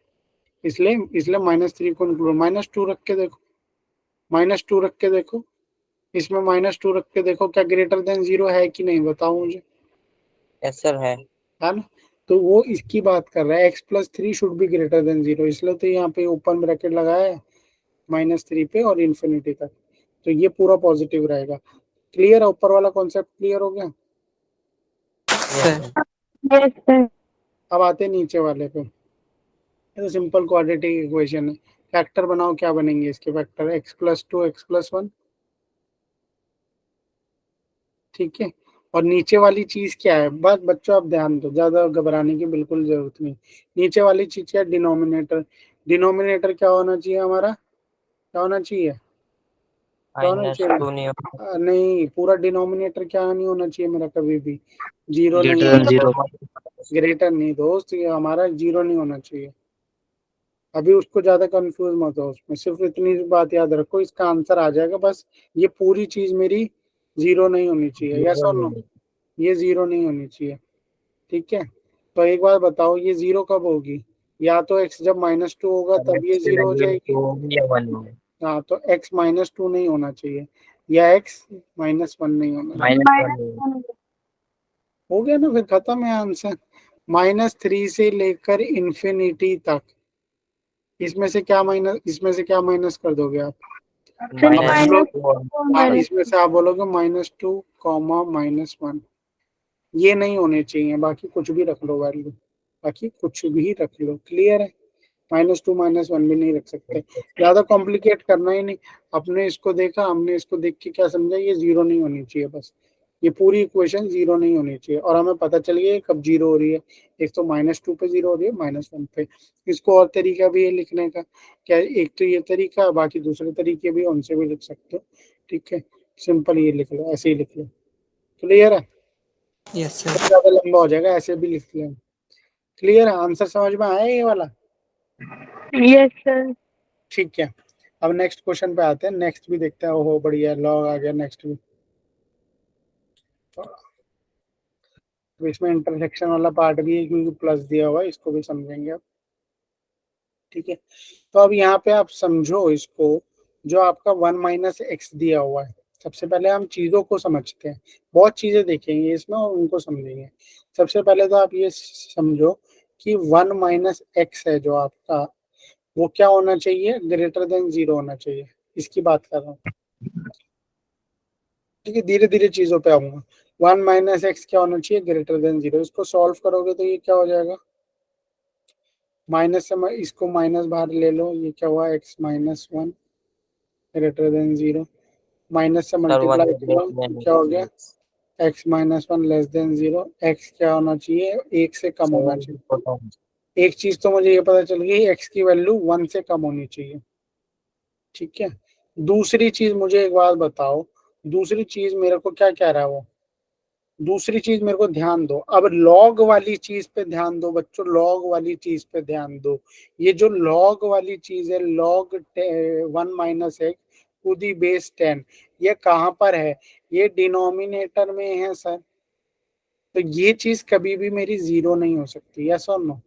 इसलिए इसलिए -3 को इंक्लूड, -2 रख के देखो, -2 रख के देखो, इसमें -2 रख के देखो क्या ग्रेटर देन 0 है कि नहीं, बताओ मुझे। यस सर है। है ना, तो वो इसकी बात कर रहा है x+3 should be greater than 0, इसलिए तो यहाँ पे ओपन ब्रैकेट लगाया है -3 पे और इन्फिनिटी तक, तो ये पूरा पॉजिटिव रहेगा। क्लियर है, ऊपर वाला कॉन्सेप्ट क्लियर हो गया। Yes sir. अब आते हैं नीचे वाले पे। ये तो सिंपल क्वाड्रेटिक इक्वेशन है। फैक्टर बनाओ, क्या बनेंगे इसके फैक्टर, x+2 x+1, ठीक है। और नीचे वाली चीज क्या है, बस बच्चों आप ध्यान दो, ज्यादा घबराने की बिल्कुल जरूरत नहीं। नीचे वाली चीज क्या है, डिनोमिनेटर। डिनोमिनेटर क्या होना चाहिए हमारा, क्या होना चाहिए, क्या होना चाहिए, -2 नहीं होगा। नहीं, पूरा डिनोमिनेटर क्या नहीं होना चाहिए मेरा, कभी भी 0 नहीं ग्रेटर होना देन 0। चाहिए। ग्रेटर नहीं दोस्त, ये हमारा 0 नहीं होना चाहिए। अभी उसको ज्यादा कंफ्यूज मत हो उसमें, सिर्फ इतनी बात याद रखो, इसका आंसर आ जाएगा बस। ये पूरी चीज मेरी 0 नहीं होनी चाहिए, यस और नो, ये 0 नहीं होनी चाहिए, ठीक है। तो एक बार बताओ, ये 0 कब होगी, या तो x जब -2 होगा तब ये 0 हो जाएगी। हाँ, तो x -2 नहीं होना चाहिए, या x -1 नहीं होना चाहिए। हो गया ना, फिर खत्म है आंसर। -3 से लेकर इन्फिनिटी तक, इसमें से क्या माइनस कर दोगे आप, सर आप बोलो, -2 इसमें से आप बोलोगे -2, -1, ये नहीं होने चाहिए, बाकी कुछ भी रख लो वैल्यू, बाकी कुछ भी रख लो, क्लियर है। -2 -1 भी नहीं रख सकते, ज्यादा कॉम्प्लिकेट करना ही नहीं। अपने इसको देखा, हमने इसको देख के क्या समझा, ये 0 नहीं होनी चाहिए बस, ये पूरी इक्वेशन 0 नहीं होनी चाहिए। और हमें पता चल गया कब 0 हो रही है, एक तो -2 पे 0 हो रही है, -1 पे। इसको और तरीका भी है लिखने का, क्या, एक तो ये तरीका, बाकी दूसरे तरीके भी, उनसे भी लिख सकते हो, ठीक है। सिंपल ये लिख लो, ऐसे ही लिख लो, क्लियर है। यस तो सर। ज्यादा लंबा हो जाएगा, ऐसे भी लिख लें। क्लियर है, आंसर समझ में आया ये वाला, यस सर। ठीक है। अब नेक्स्ट क्वेश्चन पे आते हैं, नेक्स्ट भी देखते हैं। ओहो बढ़िया, लॉग आ गया नेक्स्ट भी। तो इसमें इंटरसेक्शन वाला पार्ट भी है, क्योंकि प्लस दिया हुआ है, इसको भी समझेंगे अब, ठीक है। तो अब यहाँ पे आप समझो इसको, जो आपका 1 - x दिया हुआ है, सबसे पहले हम चीजों को समझते हैं, बहुत चीजें देखेंगे इसमें और उनको समझेंगे। सबसे पहले तो आप ये समझो कि 1 - x है जो आपका, वो क्या होना चाहिए, ग्रेटर देन 0 होना चाहिए, इसकी बात कर रहा हूँ, ठीक है। धीरे धीरे चीजों पे आऊंगा। 1 - x क्या होना चाहिए, ग्रेटर देन 0। इसको सॉल्व करोगे तो ये क्या हो जाएगा, माइनस से इसको माइनस बाहर ले लो, ये क्या हुआ, x -1 ग्रेटर देन 0, माइनस से मल्टीप्लाई करो, क्या हो गया, x -1 लेस देन 0। x क्या होना चाहिए, 1 से कम होना चाहिए। एक चीज तो मुझे ये पता चल गई, x की वैल्यू 1 से कम होनी चाहिए, ठीक है। दूसरी चीज मुझे एक बात बताओ, दूसरी चीज मेरे को क्या कह रहा है वो, दूसरी चीज मेरे को ध्यान दो, अब लॉग वाली चीज पे ध्यान दो बच्चों, लॉग वाली चीज पे ध्यान दो। ये जो लॉग वाली चीज है, log 1 - x to the base 10, ये कहाँ पर है, ये डिनोमिनेटर में है सर। तो ये चीज कभी भी मेरी 0 नहीं हो सकती, यस और नो।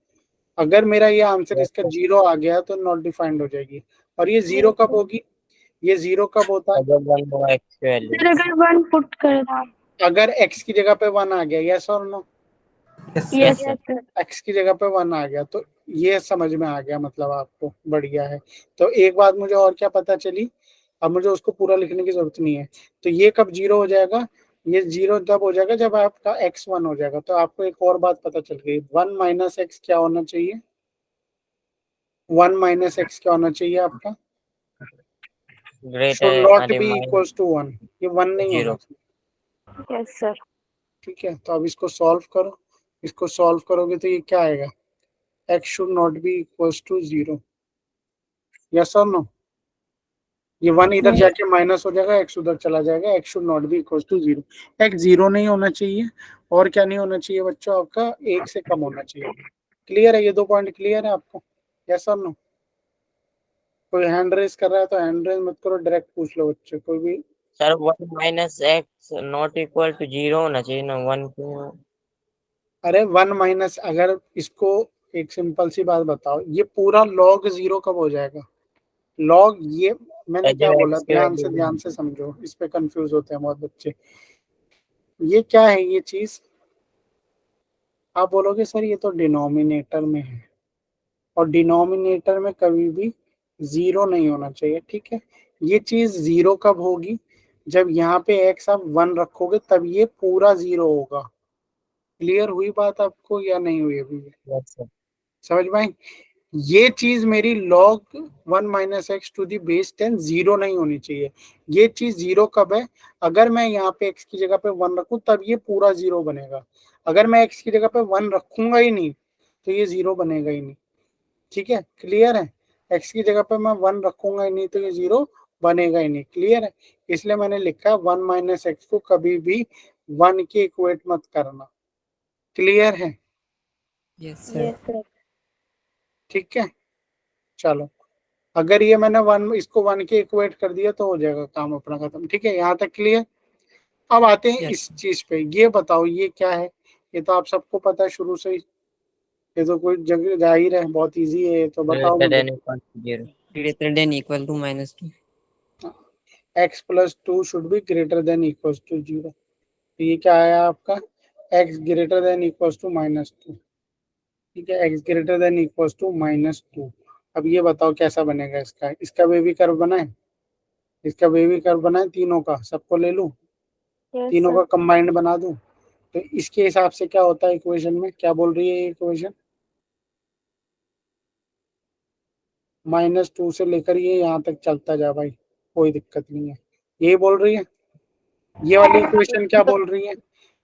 अगर मेरा ये आंसर इसका 0 आ गया तो नॉट डिफाइंड हो जाएगी। और ये 0 कब होगी, ये 0 कब होता है, सर अगर 1 पुट कर दो। अगर x की जगह पे 1 आ गया, यस और नो। Yes sir. x की जगह पे 1 आ गया, तो ये समझ में आ गया, मतलब आपको बढ़िया है। तो एक बात मुझे और क्या पता चली, अब मुझे उसको पूरा लिखने की जरूरत नहीं है। तो ये कब 0 हो जाएगा, ये 0 तब हो जाएगा जब आपका x 1 हो जाएगा। तो आपको एक और बात पता चल गई, 1 - x क्या होना चाहिए, 1 - x क्या होना चाहिए आपका, should not be equals to 1, ये 1 नहीं होना चाहिए, यस सर। ठीक है। तो अब इसको सॉल्व करो, इसको सॉल्व करोगे तो ये क्या आएगा, x should not be equals to 0, yes और नो। ये 1 इधर जाके माइनस हो जाएगा, x उधर चला जाएगा, x should not be equals to 0। x 0 नहीं होना चाहिए, और क्या नहीं होना चाहिए बच्चों, आपका 1 से कम होना चाहिए। क्लियर है, ये 2 पॉइंट क्लियर है आपको, यस और नो। कोई हैंड रेस कर रहा है तो हैंड रेस मत करो, डायरेक्ट पूछ लो बच्चे, कोई भी। Sir 1 - x not equal to 0 होना चाहिए ना, 1 क्यों। अरे 1 अगर इसको, एक सिंपल सी बात बताओ, ये पूरा log 0 कब हो जाएगा, log ये मैंने क्या जब बोला, x की ध्यान से समझो, इस पे कंफ्यूज होते हैं बहुत बच्चे। ये क्या है ये चीज, आप बोलोगे सर ये तो डिनोमिनेटर में है, और डिनोमिनेटर में कभी भी जीरो नहीं होना चाहिए, ठीक है। ये चीज जीरो कब होगी, जब यहाँ पे x आप 1 रखोगे तब ये पूरा जीरो होगा। क्लियर हुई बात आपको या नहीं हुई अभी? Yes, sir. समझ में आई? ये चीज मेरी log 1 minus x to the base 10 zero नहीं होनी चाहिए। ये चीज जीरो कब है, अगर मैं यहाँ पे x की जगह पे 1 रखूं तब ये पूरा जीरो बनेगा। अगर मैं x की जगह पे 1 रखूंगा ही नहीं तो ये जीरो बनेगा ही नहीं, ठीक है। क्लियर है? x की जगह पे मैं 1 रखूंगा ही नहीं तो ये जीरो बनेगा ही नहीं। क्लियर है? इसलिए मैंने लिखा 1 माइनस एक्स को कभी भी 1 के इक्वेट मत करना। क्लियर है? Yes sir. ठीक है, चलो। अगर ये मैंने 1 इसको 1 के इक्वेट कर दिया तो हो जाएगा काम अपना खत्म, ठीक है। यहाँ तक क्लियर? अब आते हैं Yes. इस चीज पे। ये बताओ ये क्या है, ये तो आप सबको पता है शुरू से ही, ये तो कोई जगह जाहिर है, बहुत इजी है ये तो, बताओ Greater मुझे। than equal to 0. Greater than equal to -2. x plus 2 should be greater than equal to 0। ये क्या आया आपका, x greater than equal to -2, ठीक है। x greater than equal to -2। अब ये बताओ कैसा बनेगा इसका, इसका बेबी कर्व बनाए, इसका बेबी कर्व बनाए, तीनों का सबको ले लूं, तीनों का कंबाइंड बना दूं, तो इसके हिसाब से क्या होता है इक्वेशन में, क्या बोल रही है ये इक्वेशन, -2 से लेकर ये यहाँ तक चलता जा भाई, कोई दिक्कत नहीं है, यही बोल रही है। ये वाली इक्वेशन क्या बोल रही है,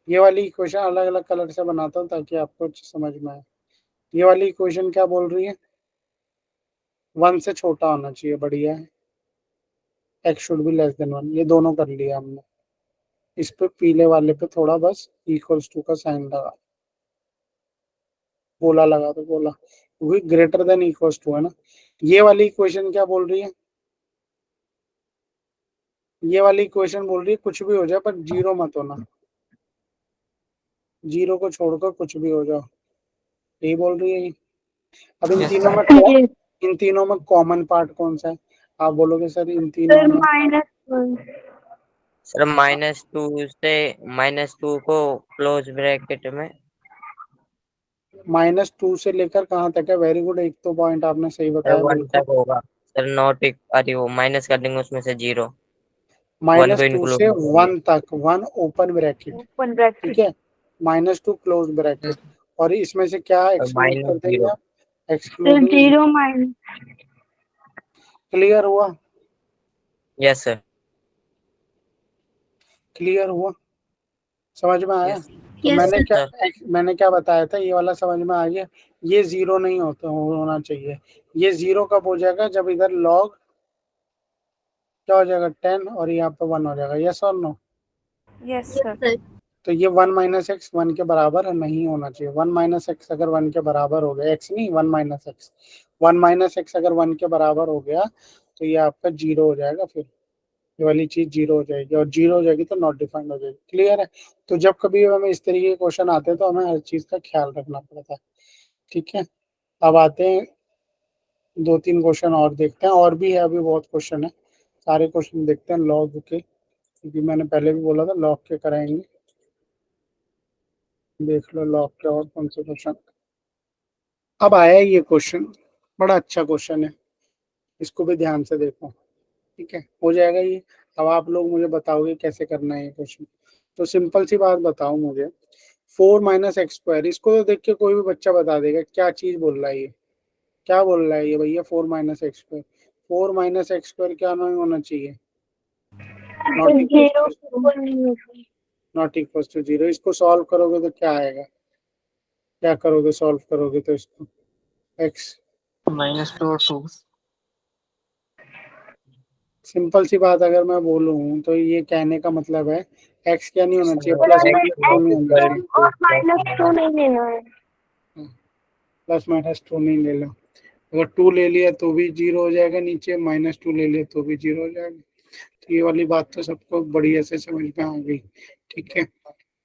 ये वाली इक्वेशन अलग अलग कलर से बनाता हूँ ताकि आपको समझ में आए। ये वाली इक्वेशन क्या बोल रही है, 1 से छोटा होना चाहिए, बढ़िया है। x should be less than 1, ये दोनों कर लिया हमने। इस पे पीले वाले पे थोड़ा बस इक्वल्स टू का साइन लगा, गोला लगा दो, गोला, क्योंकि ग्रेटर देन इक्वल्स टू है ना। ये वाली इक्वेशन क्या बोल रही है, ये वाली इक्वेशन बोल रही है कुछ भी हो जाए पर जीरो मत होना, जीरो को छोड़कर कुछ भी हो जाओ, यही बोल रही है ये। अब इन Yes, तीनों sir. में इन तीनों में कॉमन पार्ट कौन सा है, आप बोलोगे सर इन तीनों में, -1। सर -2 से -2 को क्लोज ब्रैकेट में -2 से लेकर कहाँ तक है, वेरी गुड, एक तो पॉइंट आपने सही सर बताया 1 बिल्कुल। तक होगा सर, नॉट अरे वो माइनस कर देंगे उसमें से 0, 1 को -2 से इंक्लूड 1 तक, 1 ओपन ब्रैकेट, ठीक है, -2 क्लोज ब्रैकेट, और इसमें से क्या एक्सक्लूड कर देंगे -0। आप, एक्सक्लूडिंग 0 माइनस। क्लियर हुआ, यस सर। क्लियर हुआ, समझ में आया? Yes. तो Yes, sir. मैंने क्या बताया था, ये वाला समझ में आ गया। ये जीरो नहीं होना चाहिए। ये जीरो कब हो जाएगा, जब इधर लॉग क्या हो जाएगा 10 और यहाँ पे 1 हो जाएगा, यस और नो। Yes Yes, sir. तो ये 1 माइनस एक्स 1 के बराबर नहीं होना चाहिए। 1 माइनस एक्स अगर 1 के बराबर हो गया, एक्स नहीं 1 माइनस एक्स, 1 माइनस एक्स अगर 1 के बराबर हो गया तो ये आपका जीरो हो जाएगा, फिर ये वाली चीज जीरो हो जाएगी, और जीरो हो जाएगी तो नॉट डिफाइंड हो जाएगी। क्लियर है? तो जब कभी हमें इस तरीके के क्वेश्चन आते हैं तो हमें हर चीज का ख्याल रखना पड़ता है, ठीक है। अब आते हैं 2-3 क्वेश्चन और देखते हैं, और भी है अभी बहुत क्वेश्चन है, सारे क्वेश्चन देखते हैं लॉग के, क्योंकि मैंने पहले भी बोला था लॉग के कराएंगे। देख लो लॉग के और कौन से क्वेश्चन। अब आया ये क्वेश्चन, बड़ा अच्छा क्वेश्चन है, इसको भी ध्यान से देखो, ठीक है, हो जाएगा ये। अब आप लोग मुझे बताओगे कैसे करना है ये क्वेश्चन। तो सिंपल सी बात बताओ मुझे, 4 माइनस एक्स स्क्वायर, इसको तो देख के कोई भी बच्चा बता देगा क्या चीज बोल रहा है ये, क्या बोल रहा है ये भैया, 4 minus x square, 4 minus x square क्या नहीं होना चाहिए, नॉट इक्वल टू 0। इसको सॉल्व करोगे तो क्या आएगा, क्या करोगे सॉल्व करोगे तो इसको, एक्स -2 और 2. सिंपल सी बात अगर मैं बोलूं तो ये कहने का मतलब है एक्स क्या नहीं होना चाहिए, sir plus x minus two नहीं होना चाहिए, और -2 नहीं लेना है। प्लस माइनस टू नहीं ले लो। अगर 2 ले लिया तो भी जीरो हो जाएगा नीचे, -2 ले लिया तो भी जीरो हो जाएगा। तो ये वाली बात तो सबको बढ़िया से समझ में आ गई, ठीक है।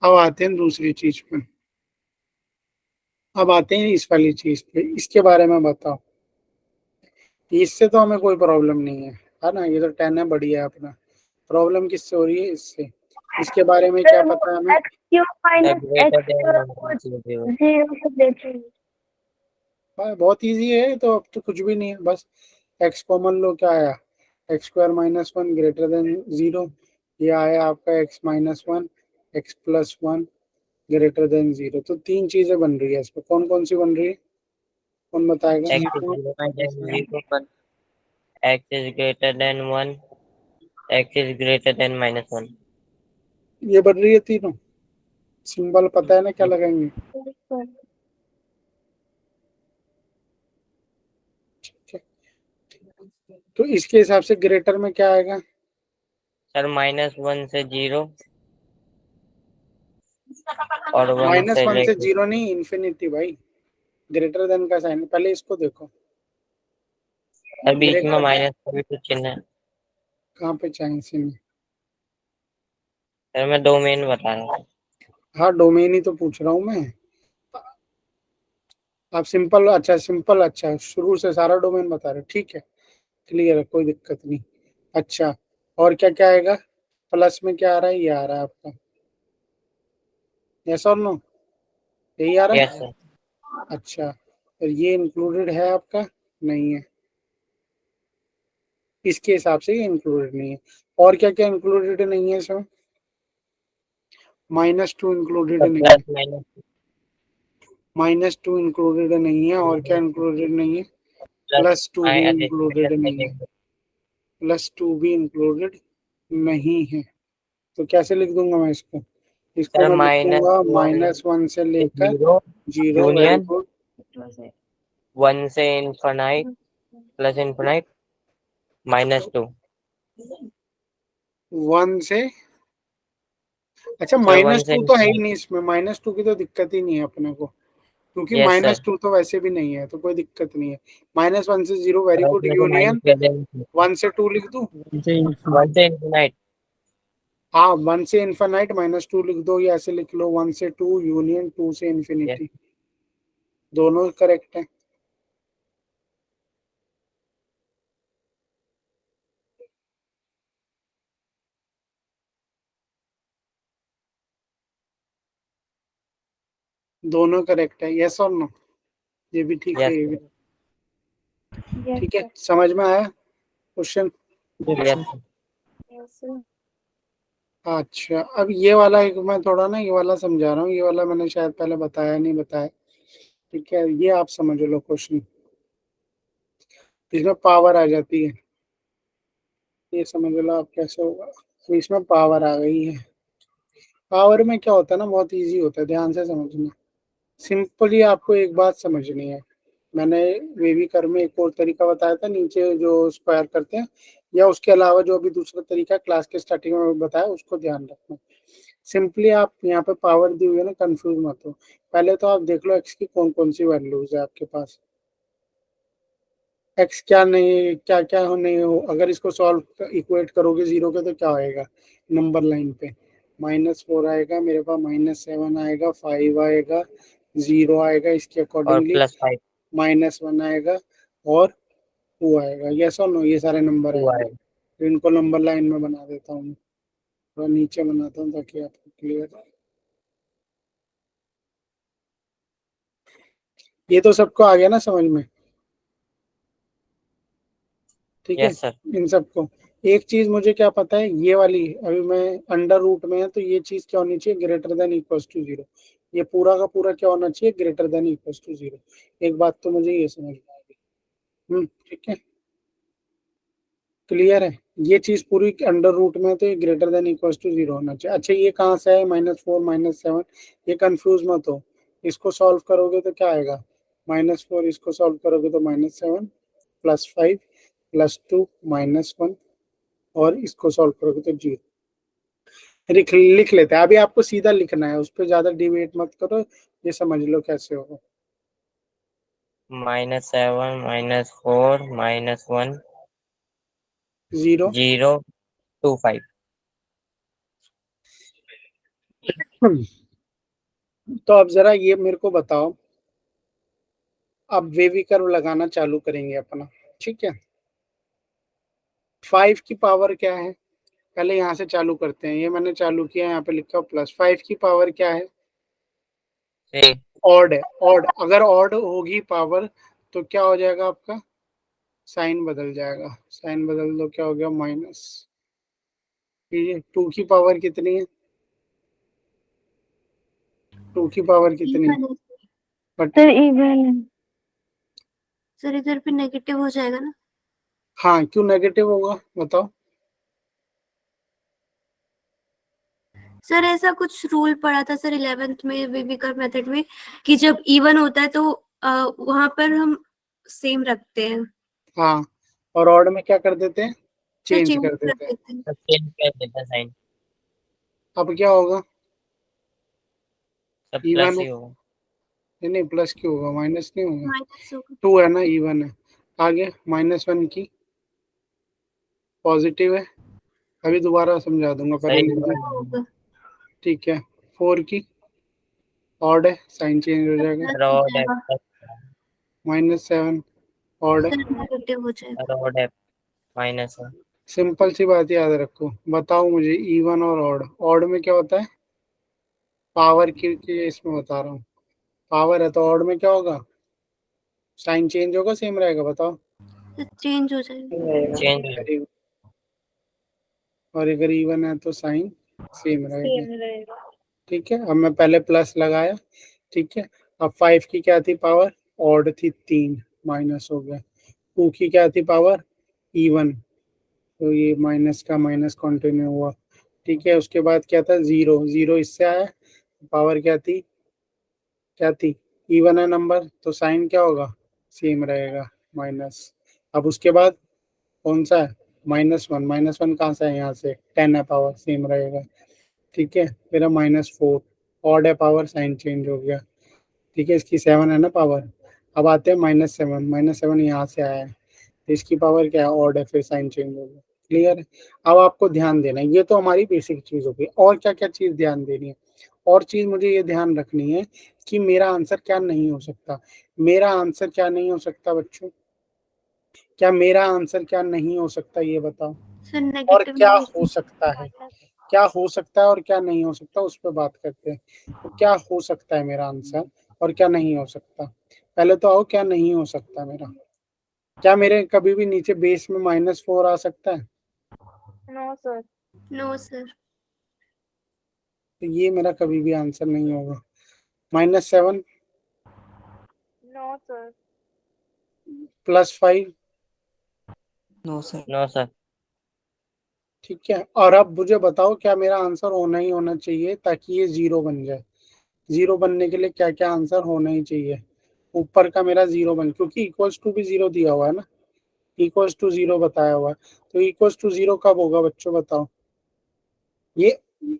अब आते हैं दूसरी चीज पे, अब आते हैं इस वाली चीज पे, इसके बारे में बताओ। इससे तो हमें कोई प्रॉब्लम नहीं है, है ना, ये तो 10 है, बढ़िया है अपना। प्रॉब्लम किससे हो रही है? इससे। इसके बारे में क्या पता है हमें? X cube minus greater x than square 0. Zero से देते हैं। बहुत इजी है, तो अब तो कुछ भी नहीं है, बस एक्स कॉमन लो, क्या आया? X square minus one greater than 0। ये आया आपका x minus one, x plus one greater than 0। तो तीन चीजें बन रही है इसमें, कौन कौन सी बन रही है? कौन बताएगा? X is greater than 0, x is greater than 1, x is greater than -1. ये बन रही है तीनों। सिंबल पता है ना क्या लगाएंगे? ठीक है। तो इसके हिसाब से ग्रेटर में क्या आएगा? सर -1 से 0 और 1 माइनस से वन से लेके 0 नहीं, इन्फिनिटी भाई। ग्रेटर देन का साइन पहले इसको देखो। और बीच में ग्रेटर माइनस का भी कुछ चिन्ह है। कहाँ पे चाहिए सीन? सर मैं डोमेन बता रहा हूँ। हाँ, डोमेन ही तो पूछ रहा हूँ मैं। आप सिंपल, अच्छा सिंपल, अच्छा शुरू से सारा डोमेन बता रहे हो, ठीक है, क्लियर है, कोई दिक्कत नहीं। अच्छा, और क्या क्या आएगा? प्लस में क्या आ रहा है? ये आ रहा है आपका, यस और नो? यही आ रहा यस है। सर। अच्छा, और ये इंक्लूडेड है आपका? नहीं है, इसके हिसाब से ये इंक्लूडेड नहीं है। और क्या क्या इंक्लूडेड नहीं है इसमें? -2 इंक्लूडेड नहीं है। प्लस माइनस -2 इंक्लूडेड नहीं है, और क्या इंक्लूडेड नहीं है? प्लस +2 भी इंक्लूडेड नहीं है। +2 भी इंक्लूडेड नहीं है। तो कैसे लिख दूंगा मैं इसको? इसको सर मैं लिख दूंगा -1 -1 से लेकर 0 0, वेरी यूनियन गुड। 1 से इनफाइनाइट प्लस इनफाइनाइट -2। 1 से, अच्छा सर 1 से -2 तो है ही इनफाइनाइट। नहीं इसमें, -2 की तो दिक्कत ही नहीं है अपने को, क्योंकि यस सर। -2 तो वैसे भी नहीं है, तो कोई दिक्कत नहीं है। -1 से 0, वेरी और गुड, उसमें से माइनस यूनियन कर देंगे 1 से 2 लिख दूं? 1 से इनफाइनाइट। हाँ, 1 से इनफाइनाइट -2 लिख दो, या ऐसे लिख लो 1 से 2 यूनियन 2 से यस इन्फिनिटी। दोनों करेक्ट है। दोनों करेक्ट है, यस और नो? ये भी ठीक है, यस ये भी यस ठीक है। समझ में आया क्वेश्चन? Yes sir. अच्छा, अब ये वाला एक मैं थोड़ा ना ये वाला समझा रहा हूँ, ये वाला मैंने शायद पहले बताया नहीं, बताया, ठीक है, ये आप समझ लो क्वेश्चन। इसमें पावर आ जाती है, ये समझ लो आप कैसे होगा। तो इसमें पावर आ गई है। पावर में क्या होता है ना, बहुत इजी होता है, ध्यान से समझना। सिंपली आपको एक बात समझनी है। मैंने वेवी कर में एक और तरीका बताया था, नीचे जो स्क्वायर करते हैं, या उसके अलावा जो अभी दूसरा तरीका क्लास के स्टार्टिंग में बताया, उसको ध्यान रखना। सिंपली आप यहाँ पे पावर दी हुई है ना, कंफ्यूज मत हो। पहले तो आप देख लो एक्स की कौन कौन सी वैल्यूज है आपके पास। एक्स क्या नहीं, क्या क्या हो नहीं हो, अगर इसको सॉल्व इक्वेट करोगे 0 के, तो क्या आएगा नंबर लाइन पे? -4 आएगा मेरे पास, -7 आएगा, 5 आएगा, 0 आएगा, इसके और अकॉर्डिंगली +5 -1 आएगा, और 2 आएगा, यस और नो? ये सारे नंबर 2 आएंगे। आएगा। तो इनको नंबर लाइन में बना देता हूँ, थोड़ा नीचे बनाता हूँ ताकि आपको क्लियर है। ये तो सबको आ गया ना समझ में? ठीक है। Yes sir. इन सबको एक चीज मुझे क्या पता है, ये वाली अभी मैं अंडर रूट में है, तो ये चीज क्या होनी चाहिए? Greater than equal to 0। ये पूरा का पूरा क्या होना चाहिए? Greater than equal to 0। एक बात तो मुझे ये समझ में आ गई। ठीक है, क्लियर है। ये चीज पूरी अंडर रूट में है, तो ये ग्रेटर देन इक्वल टू 0 होना चाहिए। अच्छा, ये कहाँ से है? -4 -7, ये कंफ्यूज मत हो। इसको सॉल्व करोगे तो क्या आएगा? -4, इसको सॉल्व करोगे तो -7 +5 +2 -1, और इसको सॉल्व करोगे तो 0। लिख लेते हैं, अभी आपको सीधा लिखना है, उस पर ज्यादा डिबेट मत करो, ये समझ लो कैसे होगा। -7 -4 -1 0। 0 2 5। तो अब जरा ये मेरे को बताओ, अब वेवी कर्व लगाना चालू करेंगे अपना, ठीक है। 5 की पावर क्या है, पहले यहाँ से चालू करते हैं, ये मैंने चालू किया, यहाँ पे लिखा प्लस। 5 की पावर क्या है, 3 ऑड है। ऑड, अगर ऑड होगी पावर तो क्या हो जाएगा आपका, साइन बदल जाएगा। साइन बदल दो, क्या हो गया, माइनस। ठीक है, 2 की पावर कितनी है, 2 की पावर कितनी है, इवन है बट सर इवन है। सर, इधर पे नेगेटिव हो जाएगा ना? हाँ, क्यों नेगेटिव होगा बताओ। सर ऐसा कुछ रूल पढ़ा था सर 11th में बेबीकर मेथड में कि जब इवन होता है तो वहां पर हम सेम रखते हैं। हाँ, और ऑड में क्या कर देते हैं, सर चेंज चेंज कर कर देते हैं। देते हैं। तो चेंज कर देता साइन, अब क्या होगा, सब इवन, प्लस ही होगा। नहीं प्लस क्यों होगा, माइनस नहीं होगा, माइनस होगा। 2 है ना, इवन है। आगे -1 की पॉजिटिव है, अभी दोबारा समझा दूंगा, पहले सही लिख दो। होगा। ठीक है, 4 की ऑड है, साइन चेंज हो जाएगा। प्लस हो रॉड है, जाएगा। -7 ऑड है। सर नेगेटिव हो जाएगा। रॉड है, माइनस है। सिंपल सी बात याद रखो, बताओ मुझे, इवन और ऑड, ऑड में क्या होता है, पावर की इसमें बता रहा हूँ, पावर है तो ऑड में क्या होगा, साइन चेंज होगा, सेम रहेगा, बताओ। सर चेंज हो जाएगा। Change Very good. और अगर इवन है तो साइन सेम रहेगा। ठीक है, अब मैं पहले प्लस लगाया, ठीक है। अब 5 की क्या थी पावर, ऑड थी 3, माइनस हो गया। 2 की क्या थी पावर, इवन, तो ये माइनस का माइनस कंटिन्यू हुआ। ठीक है, उसके बाद क्या था, 0, 0 इससे आया, पावर क्या थी, क्या थी, इवन है नंबर तो साइन क्या होगा, सेम रहेगा, माइनस। अब उसके बाद कौन सा है, -1, -1 कहाँ से है, यहाँ से 10 है, पावर सेम रहेगा। ठीक है, फिर -4, ऑड है पावर, साइन चेंज हो गया। ठीक है, इसकी 7 है ना पावर। अब आते हैं -7, -7 यहाँ से आया है, तो इसकी पावर क्या है, ऑड है, फिर साइन चेंज हो गया। क्लियर है। अब आपको ध्यान देना है, ये तो हमारी बेसिक चीज हो गई, और क्या क्या चीज ध्यान देनी है, और चीज मुझे ये ध्यान रखनी है कि मेरा आंसर क्या नहीं हो सकता। मेरा आंसर क्या नहीं हो सकता बच्चों, क्या मेरा आंसर क्या नहीं हो सकता, ये बताओ। सर और नेगेटिव क्या नहीं हो सकता है, क्या हो सकता है और क्या नहीं हो सकता, उस पर बात करते हैं। तो क्या हो सकता है मेरा आंसर, और क्या नहीं हो सकता। पहले तो आओ, क्या नहीं हो सकता मेरा, क्या मेरे कभी भी नीचे बेस में -4 आ सकता है, नो सर। तो ये मेरा कभी भी आंसर नहीं होगा। -7, +5, नो सर। No sir. ठीक है। और अब मुझे बताओ, क्या मेरा आंसर होना ही होना चाहिए ताकि ये 0 बन जाए। 0 बनने के लिए क्या क्या आंसर होना ही चाहिए, ऊपर का मेरा 0 बन, क्योंकि इक्वल्स टू भी 0 दिया हुआ है ना, इक्वल्स टू 0 बताया हुआ है, तो इक्वल्स टू 0 कब होगा बच्चों, बताओ। ये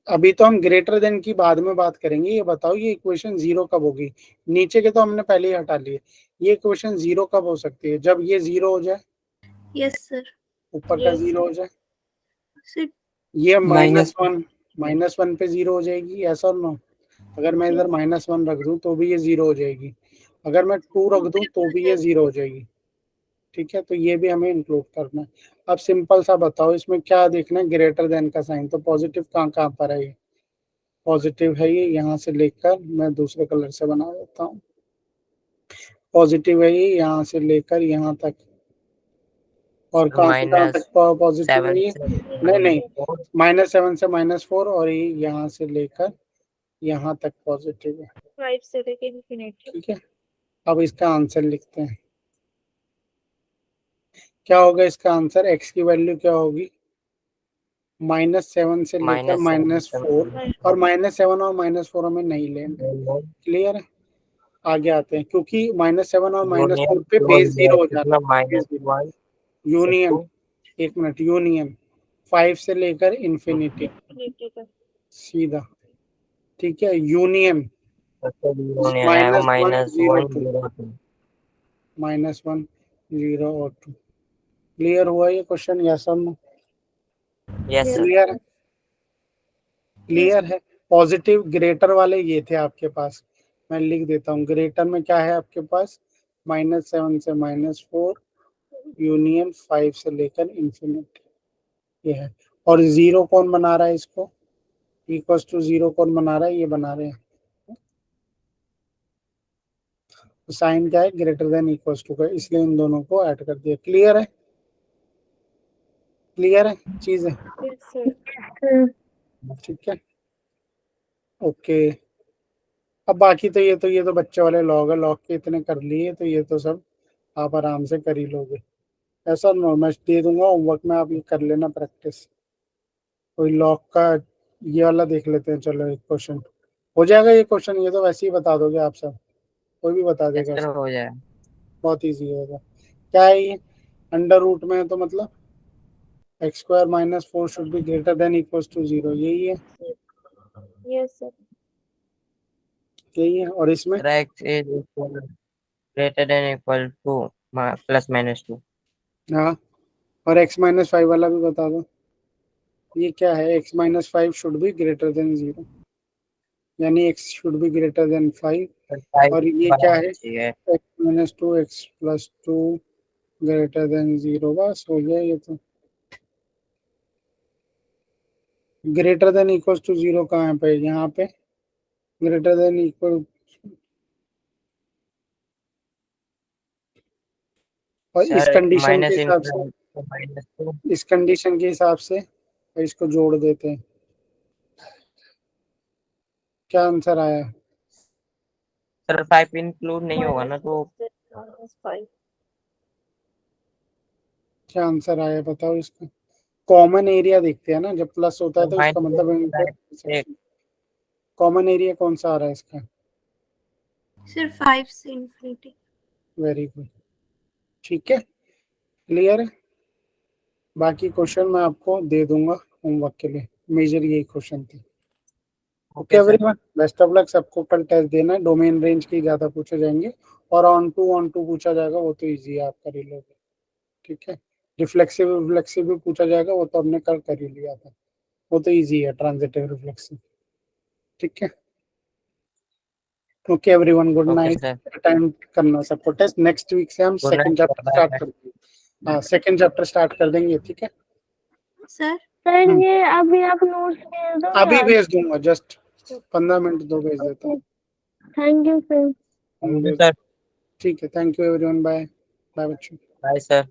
अभी तो हम ग्रेटर देन की बाद में बात करेंगे, ये बताओ ये इक्वेशन 0 कब होगी। नीचे के तो हमने पहले ही हटा लिए, ये इक्वेशन 0 कब हो सकती है, जब ये 0 हो जाए, यस सर। ऊपर का 0 हो जाए, सर ये माइनस -1 पे 0 हो जाएगी, ऐसा नो। अगर मैं इधर -1 रख दूं तो भी ये 0 हो जाएगी, अगर मैं 2 रख दूं तो भी ये 0 हो जाएगी। ठीक है, तो ये भी हमें इंक्लूड करना है। अब सिंपल सा बताओ, इसमें क्या देखना है, ग्रेटर देन का साइन, तो पॉजिटिव कहाँ कहाँ पर है, ये पॉजिटिव है, ये यहाँ से लेकर, मैं दूसरे कलर से बना देता हूँ, पॉजिटिव है ये यहाँ से लेकर यहाँ तक, और कहाँ से कहाँ तक पॉजिटिव है -7 ये, से नहीं नहीं, -4। -7 से -4, और ये यहाँ से लेकर यहाँ तक पॉजिटिव है। 5 से लेके इंफिनिटी। ठीक है, अब इसका आंसर लिखते हैं, क्या होगा इसका आंसर, एक्स की वैल्यू क्या होगी, -7 से लेकर -4, और -7 और -4 हमें नहीं लेना। क्लियर है, आगे आते हैं, क्योंकि -7 और -4 पे बेस 0 हो जाता है, बेस 0। -1 यूनियन, एक मिनट, यूनियन 5 से लेकर इंफिनिटी सीधा। ठीक है, यूनियन आएगा -1 0 2, -1 -1 0 और 2। क्लियर हुआ ये क्वेश्चन, या सब यस सर। क्लियर है, क्लियर है। पॉजिटिव ग्रेटर वाले ये थे आपके पास, मैं लिख देता हूँ, ग्रेटर में क्या है आपके पास, -7 से -4, यूनियन 5 से लेकर इंफिनिटी। ये है। और जीरो कौन बना रहा है इसको, इक्वल टू जीरो कौन बना रहा है, ये बना रहे हैं। साइन क्या है, ग्रेटर देन इक्वल टू का, इसलिए इन दोनों को ऐड कर दिया। क्लियर है, क्लियर है चीज है, ठीक है ओके। अब बाकी तो ये तो बच्चे वाले लॉग है, लॉग के इतने कर लिए, तो ये तो सब आप आराम से कर ही लोगे। ऐसा मैं दे दूंगा होमवर्क में, आप ये कर लेना प्रैक्टिस। कोई लॉग का ये वाला देख लेते हैं, चलो एक क्वेश्चन हो जाएगा। ये क्वेश्चन ये तो वैसे ही बता दोगे आप सब, कोई भी बता देगा सर इसको। हो जाए। बहुत इजी होगा। क्या है ये, अंडर रूट में है तो मतलब x square minus 4 should be greater than equal to 0, यही है, यस सर। यही है। और इसमें sir x is equal greater than equal to plus minus 2। हाँ, और x माइनस 5 वाला भी बता दो। ये क्या है, x minus 5 should be greater than 0, यानी x should be greater then 5। और ये क्या है, चाहिए। x minus 2 x plus 2 greater than 0, बस हो गया ये तो। ग्रेटर देन इक्वल टू 0 कहाँ पे, यहाँ पे ग्रेटर देन इक्वल, और इस सर कंडीशन के माइनस हिसाब से, माइनस 2। इस कंडीशन के हिसाब से इसको जोड़ देते हैं। क्या आंसर आया, सर 5 इंक्लूड नहीं होगा ना, तो क्या आंसर आया बताओ इसका। कॉमन एरिया देखते हैं ना, जब प्लस होता है तो इसका मतलब माइनस कॉमन एरिया कौन सा आ रहा है इसका। सिर्फ 5 से इंफिनिटी। वेरी गुड, ठीक है क्लियर है। बाकी क्वेश्चन मैं आपको दे दूंगा होमवर्क के लिए, मेजर यही क्वेश्चन थे। Okay okay sir. Everyone, best of luck सबको। कल टेस्ट देना है, डोमेन रेंज की ज्यादा पूछे जाएंगे, और ऑन टू पूछा जाएगा, वो तो इजी है, आप कर ही लोगे, ठीक है। रिफ्लेक्सिव भी पूछा जाएगा, वो तो हमने कल कर ही लिया था, वो तो इजी है, ट्रांजिटिव रिफ्लेक्सिव, ठीक है। Okay everyone, good okay night. Sir, time करना सबको टेस्ट, नेक्स्ट वीक से हम good second night chapter start कर देंगे। हाँ, सेकंड चैप्टर स्टार्ट कर देंगे, ठीक है। सर सर ये अभी आप नोट्स भेज दो अभी या भेज दूंगा, जस्ट 15 मिनट दो, भेज देता हूँ। Thank you sir. सर। ठीक है, thank you everyone, bye bye बच्चों। Bye sir.